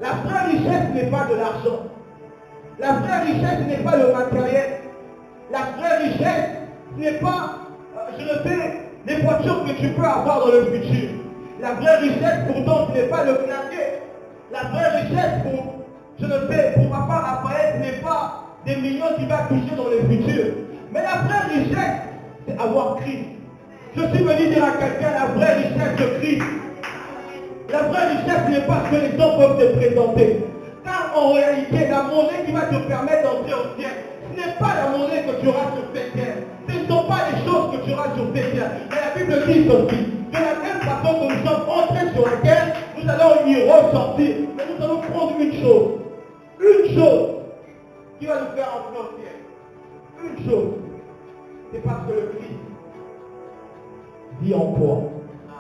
La vraie richesse n'est pas de l'argent. La vraie richesse n'est pas le matériel. La vraie richesse n'est pas, je ne sais, les voitures que tu peux avoir dans le futur. La vraie richesse pourtant, ce n'est pas le clavier. La vraie richesse pour, je ne sais, pour ma part Raphaël, ce n'est pas des millions qui va toucher dans le futur. Mais la vraie richesse, c'est avoir Christ. Je suis venu dire à quelqu'un, la vraie richesse de Christ. La vraie richesse n'est pas ce que les hommes peuvent te présenter. Car en réalité, la monnaie qui va te permettre d'entrer au ciel, ce n'est pas la monnaie que tu auras sur cette terre. Ce ne sont pas les choses que tu auras sur cette terre. Mais la Bible dit aussi, de la même façon que nous sommes entrés sur la terre, nous allons y ressortir. Mais nous allons prendre une chose qui va nous faire entrer au ciel. Une chose, c'est parce que le Christ vit en toi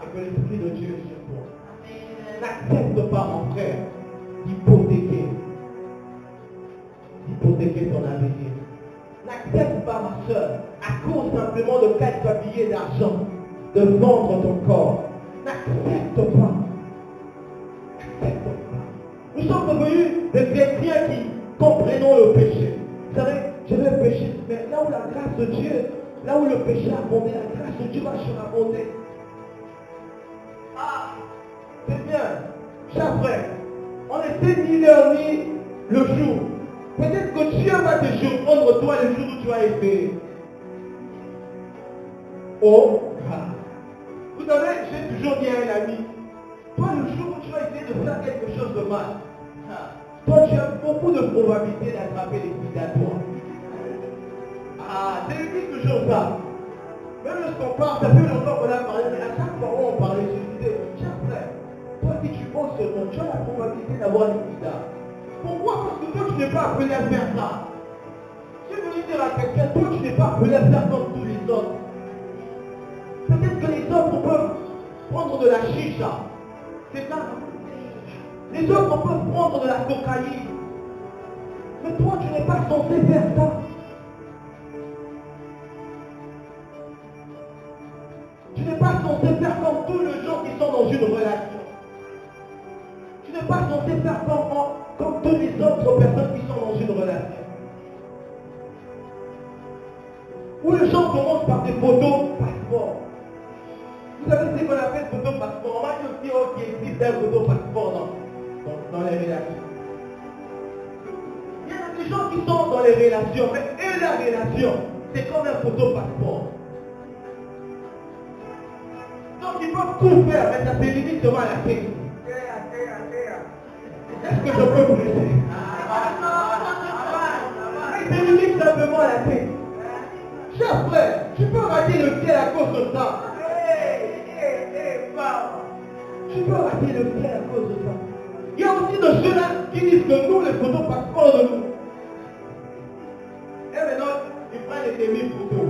et que l'Esprit de Dieu est sur toi. N'accepte pas, mon frère, d'hypothéquer ton avenir. N'accepte pas, ma soeur, à cause simplement de quelques billets d'argent, de vendre ton corps. N'accepte pas. N'accepte pas. Nous sommes devenus des chrétiens qui comprenons le péché. Vous savez, je vais pécher, mais là où la grâce de Dieu, là où le péché a abondé, la grâce de Dieu va surabonder. Ah, c'est bien. Cher frère, on était ni l'heure ni le jour. Peut-être que Dieu va te surprendre toi le jour où tu vas essayer. Oh, vous savez, j'ai toujours dit à un ami, toi le jour où tu vas essayer de faire quelque chose de mal, toi tu as beaucoup de probabilité d'attraper les coups à toi. Ah, c'est lui toujours ça. Même lorsqu'on parle, ça fait longtemps qu'on a parlé, mais à chaque fois où on parlait, je disais, cher frère, toi si tu oses seulement, tu as la probabilité d'avoir les coups. Pourquoi? Parce que toi tu n'es pas appelé à faire ça. Si vous voulez dire à quelqu'un, toi tu n'es pas appelé à faire comme tous les autres. Peut-être que les autres peuvent prendre de la chicha. C'est ça. Les autres peuvent prendre de la cocaïne. Mais toi tu n'es pas censé faire ça. Tu n'es pas censé faire comme tous les gens qui sont dans une relation. Tu n'es pas censé faire comme toutes les autres personnes qui sont dans une relation. Où les gens commencent par des photos passeport. Vous savez ce qu'on appelle photo passeport? On va dire aussi qu'il existe un photo passeport dans les relations. Il y a des gens qui sont dans les relations, mais et la relation, c'est comme un photo passeport. Donc ils peuvent tout faire, mais ça se limite seulement à la tête. Est-ce que je peux brûler? Il se limite simplement à la tête. Cher frère, tu peux rater le ciel à cause de ça. Tu peux rater le ciel à cause de ça. Il y a aussi de ceux-là qui disent que nous, les photos passeport de nous. Et maintenant, ils prennent les demi-photos.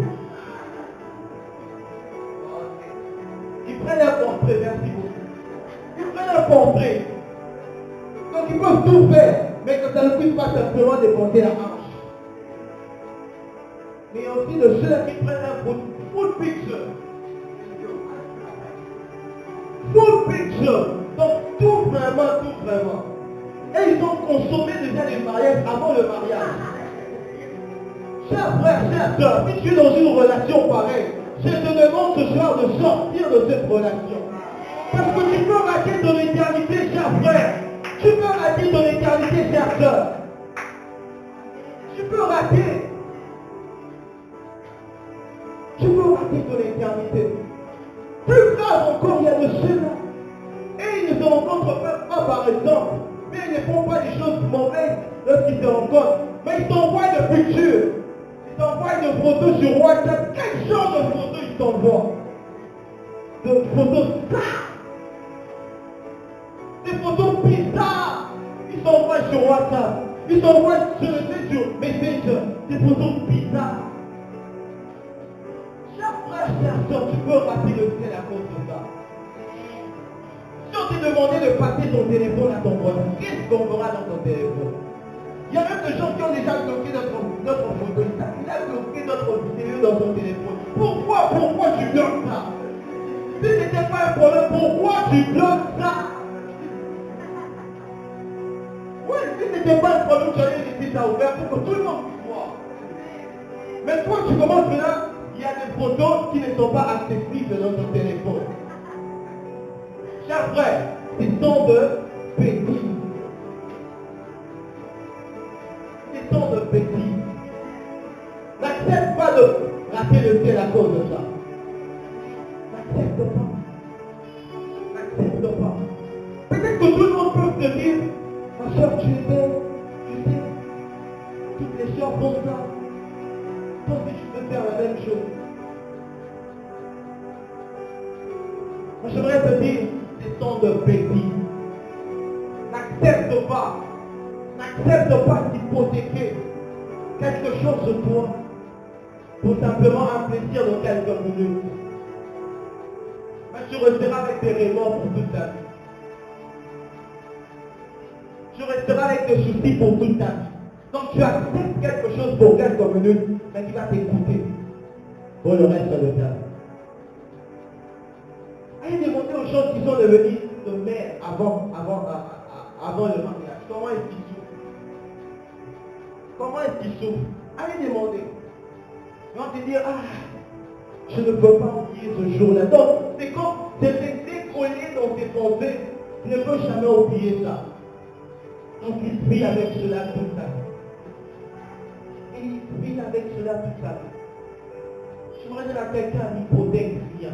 Ils prennent un portrait, merci beaucoup. Ils prennent un portrait. Donc ils peuvent tout faire, mais que ça ne puisse pas simplement dépenser la hanche. Mais il y a aussi de ceux-là qui prennent un full picture. Full picture. Donc tout vraiment. Et ils ont consommé déjà les mariages avant le mariage. Chers frères, chers soeurs, si tu es dans une relation pareille, je te demande ce soir de sortir de cette relation. Parce que tu peux rater ton éternité, cher frère. Tu peux rater ton éternité, chère soeur. Tu peux rater. Tu peux rater ton éternité. Plus grave encore, il y a de ceux-là. Et ils ne se rencontrent pas par exemple. Mais ils ne font pas des choses mauvaises lorsqu'ils se rencontrent. Mais ils t'envoient de pictures. Ils t'envoient de photos sur WhatsApp. Quel genre de photos ils t'envoient? De photos ça. Des photos bizarres. Ils s'envoient sur WhatsApp. Ils s'envoient sur Messenger. Des photos bizarres. Chers frères, chères soeurs, tu peux rater le ciel à cause de ça. Si on t'est demandé de passer ton téléphone à ton voisin, qu'est-ce qu'on fera dans ton téléphone? Il y a même des gens qui ont déjà bloqué notre photo. Il a bloqué notre vidéo dans son téléphone. Pourquoi tu bloques ça? Si ce n'était pas un problème, pourquoi tu bloques ça? Oui, si ce n'était pas un problème, tu allais laisser ça ouvert pour que tout le monde puisse voir. Mais toi, tu commences là, il y a des photos qui ne sont pas accessibles dans ton téléphone. Chers frères, ils sont de bêtises. Ils sont de bêtises. N'accepte pas de rater le ciel à cause de ça. N'accepte pas. N'accepte pas. Peut-être que tout le monde peut te dire, ma soeur, tu es belle, tu sais, toutes les soeurs font ça. Toi aussi, tu peux faire la même chose. Moi, j'aimerais te dire, c'est temps de bêtises. N'accepte pas d'hypothéquer quelque chose sur toi pour simplement un plaisir de quelques minutes. Mais tu resteras avec tes remords pour toute ta vie. Tu resteras avec tes soucis pour toute ta vie. Donc tu acceptes quelque chose pour quelques minutes, mais tu vas t'écouter pour le reste de ta vie. Allez demander aux gens qui sont devenus de mère avant le mariage. Comment est-ce qu'ils souffrent? Comment est-ce qu'ils souffrent? Allez demander. Ils vont te dire, je ne peux pas oublier ce jour-là. Donc, c'est comme c'est resté collé dans tes pensées. Tu ne peux jamais oublier ça. Donc, il vit avec cela toute sa vie. Il vit avec cela toute sa vie. J'aimerais dire à quelqu'un l'hypothèque rien.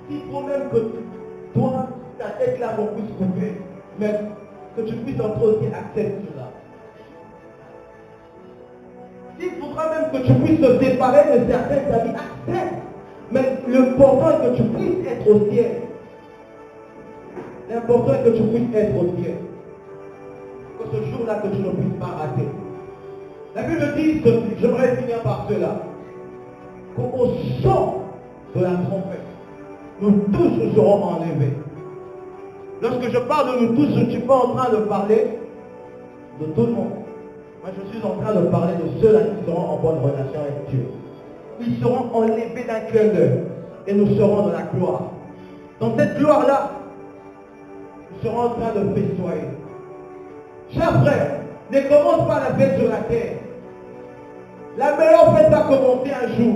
Il faut même que toi, ta tête là, on puisse couper, mais que tu puisses entre aussi accepter cela. Il faudra même que tu puisses te séparer de certains amis, accepte. Mais l'important est que tu puisses être au ciel. L'important est que tu puisses être au ciel. Que ce jour-là, que tu ne puisses pas rater. La Bible dit ceci, j'aimerais finir par cela. Qu'au son de la trompette, nous tous nous serons enlevés. Lorsque je parle de nous tous, je ne suis pas en train de parler de tout le monde. Moi, je suis en train de parler de ceux-là qui seront en bonne relation avec Dieu. Ils seront enlevés d'un clin d'œil et nous serons dans la gloire. Dans cette gloire-là, nous serons en train de festoyer. Chers frères, ne commence pas la fête sur la terre. La meilleure fête va commencer un jour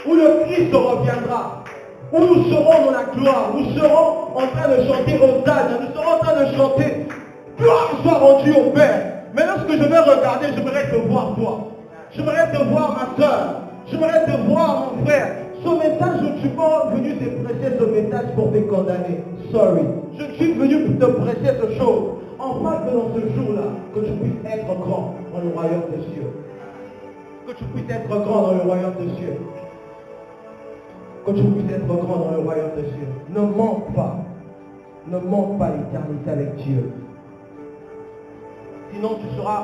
où le Christ reviendra. Où nous serons dans la gloire, nous serons en train de chanter Hosanna, nous serons en train de chanter gloire soit rendue au Père. Mais lorsque je vais regarder, j'aimerais te voir toi. J'aimerais te voir ma soeur. J'aimerais te voir mon frère. Ce message, je ne suis pas venu te prêcher ce message pour te condamner. Sorry. Je suis venu pour te prêcher ce chose. Enfin que dans ce jour-là, que tu puisses être grand dans le royaume des cieux. Que tu puisses être grand dans le royaume des cieux. Que tu puisses être grand dans le royaume des cieux. Ne manque pas l'éternité avec Dieu. Sinon tu seras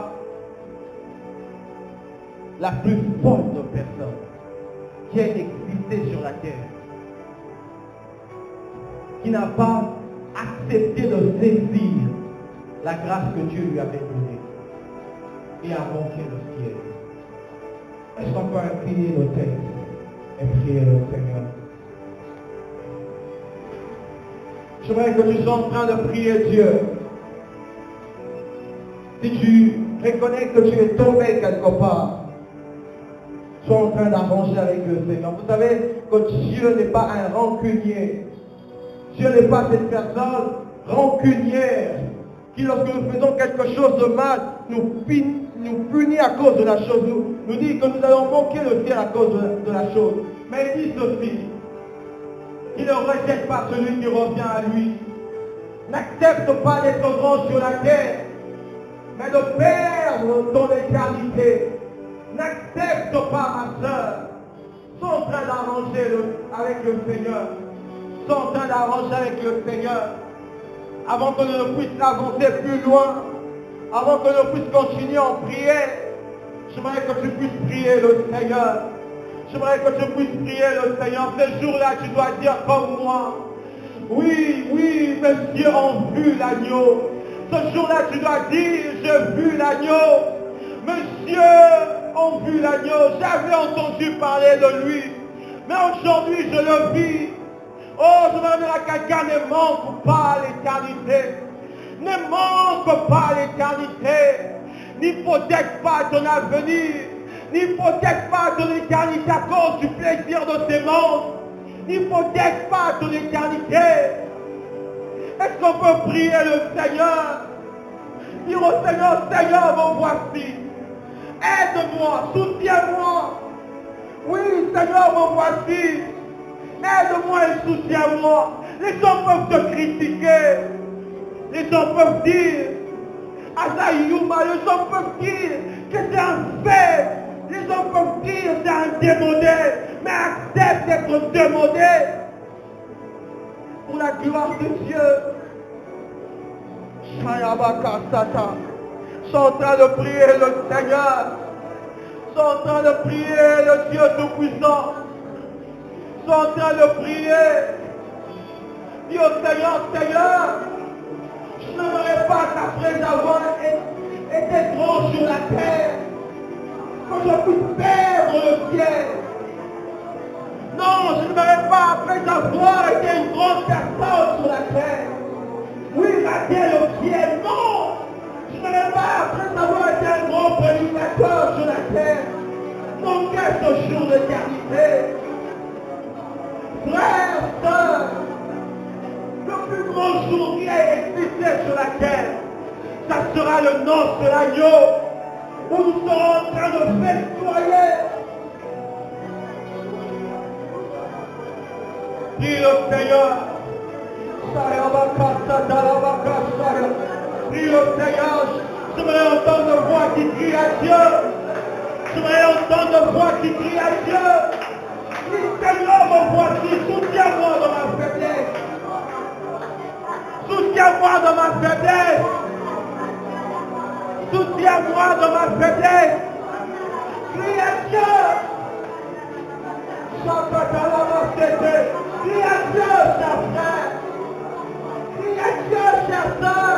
la plus folle de personnes qui ait existé sur la terre. Qui n'a pas accepté de saisir la grâce que Dieu lui avait donnée et a manqué le ciel. Est-ce qu'on peut incliner nos têtes et prier le Seigneur? J'aimerais que tu sois en train de prier Dieu. Si tu reconnais que tu es tombé quelque part, sois en train d'arranger avec le Seigneur. Vous savez que Dieu n'est pas un rancunier. Dieu n'est pas cette personne rancunière qui, lorsque nous faisons quelque chose de mal, nous punit à cause de la chose, nous dit que nous allons manquer le ciel à cause de la chose. Mais il dit ceci, il ne rejette pas celui qui revient à lui. N'accepte pas d'être grand sur la terre, mais de perdre ton éternité. N'accepte pas, ma soeur. Sois en train d'arranger avec le Seigneur. Sois en train d'arranger avec le Seigneur. Avant que nous ne puissions avancer plus loin, avant que nous puissions continuer en prière, j'aimerais que tu puisses prier le Seigneur. J'aimerais que tu puisses prier le Seigneur. Ce jour-là, tu dois dire comme moi. Oui, mes yeux ont vu l'agneau. Ce jour-là, tu dois dire, j'ai vu l'agneau. Mes yeux ont vu l'agneau. J'avais entendu parler de lui. Mais aujourd'hui, je le vis. Oh, je veux dire à quelqu'un, ne manque pas à l'éternité. Ne manque pas à l'éternité. N'hypothèque pas ton avenir. N'hypothèque pas ton éternité à cause du plaisir de ces mondes. N'hypothèque pas ton éternité. Est-ce qu'on peut prier le Seigneur? Dire au Seigneur, Seigneur, me voici. Aide-moi, soutiens-moi. Oui, Seigneur, me voici. Aide-moi et soutiens-moi. Les gens peuvent te critiquer. Les gens peuvent dire, Asaïouma, les gens peuvent dire que c'est un fait. Les gens peuvent dire que c'est un démodé. Mais accepte d'être démodé pour la gloire de Dieu. Shayabaka Sata. Je suis en train de prier le Seigneur. Je suis en train de prier le Dieu Tout-Puissant. Je suis en train de prier. Dis au Seigneur, Seigneur, je n'aimerais pas qu'après avoir été grand sur la terre, que je puisse perdre le ciel. Non, je n'aimerais pas après avoir été une grande personne sur la terre. Oui, rater le ciel. Non, je n'aimerais pas après avoir été un grand prédicateur sur la terre. Manquer ce jour d'éternité. Frères, sœurs, le plus grand jour qui a existé sur la terre, ça sera le noces de l'agneau, où nous serons en train de festoyer. Prie le Seigneur. Prie le Seigneur. J'aimerais entendre une voix qui crie à Dieu. J'aimerais entendre une voix qui crie à Dieu. Dis, Seigneur, me voici, soutiens-moi dans ma faiblesse. Soutiens-moi dans ma faiblesse. Soutiens-moi dans ma faiblesse. Crie à Dieu. Crie à Dieu, cher frère. Crie à Dieu, cher sœur.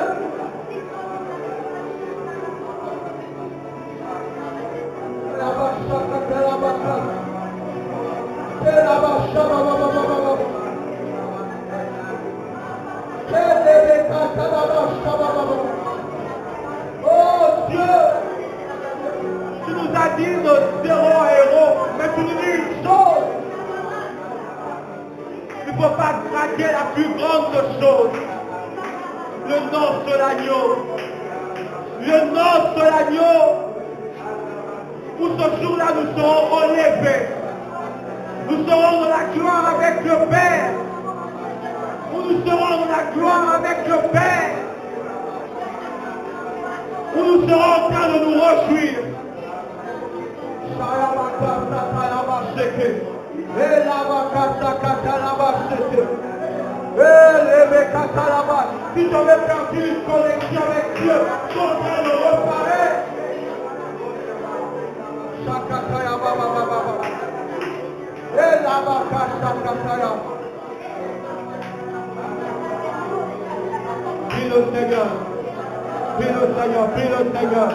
Oh Dieu, tu nous as dit de zéro héros, mais tu nous dis une chose. Il ne faut pas craquer la plus grande chose. Le noces de l'agneau. Le noces de l'agneau. Où ce jour-là nous serons relevés. Nous serons dans la gloire avec le Père. Où nous serons dans la gloire avec le Père. Où nous serons en train de nous réjouir. Si j'avais perdu une connexion avec Dieu, je suis en train de reparer. Prie le Seigneur, prie le Seigneur, prie le Seigneur.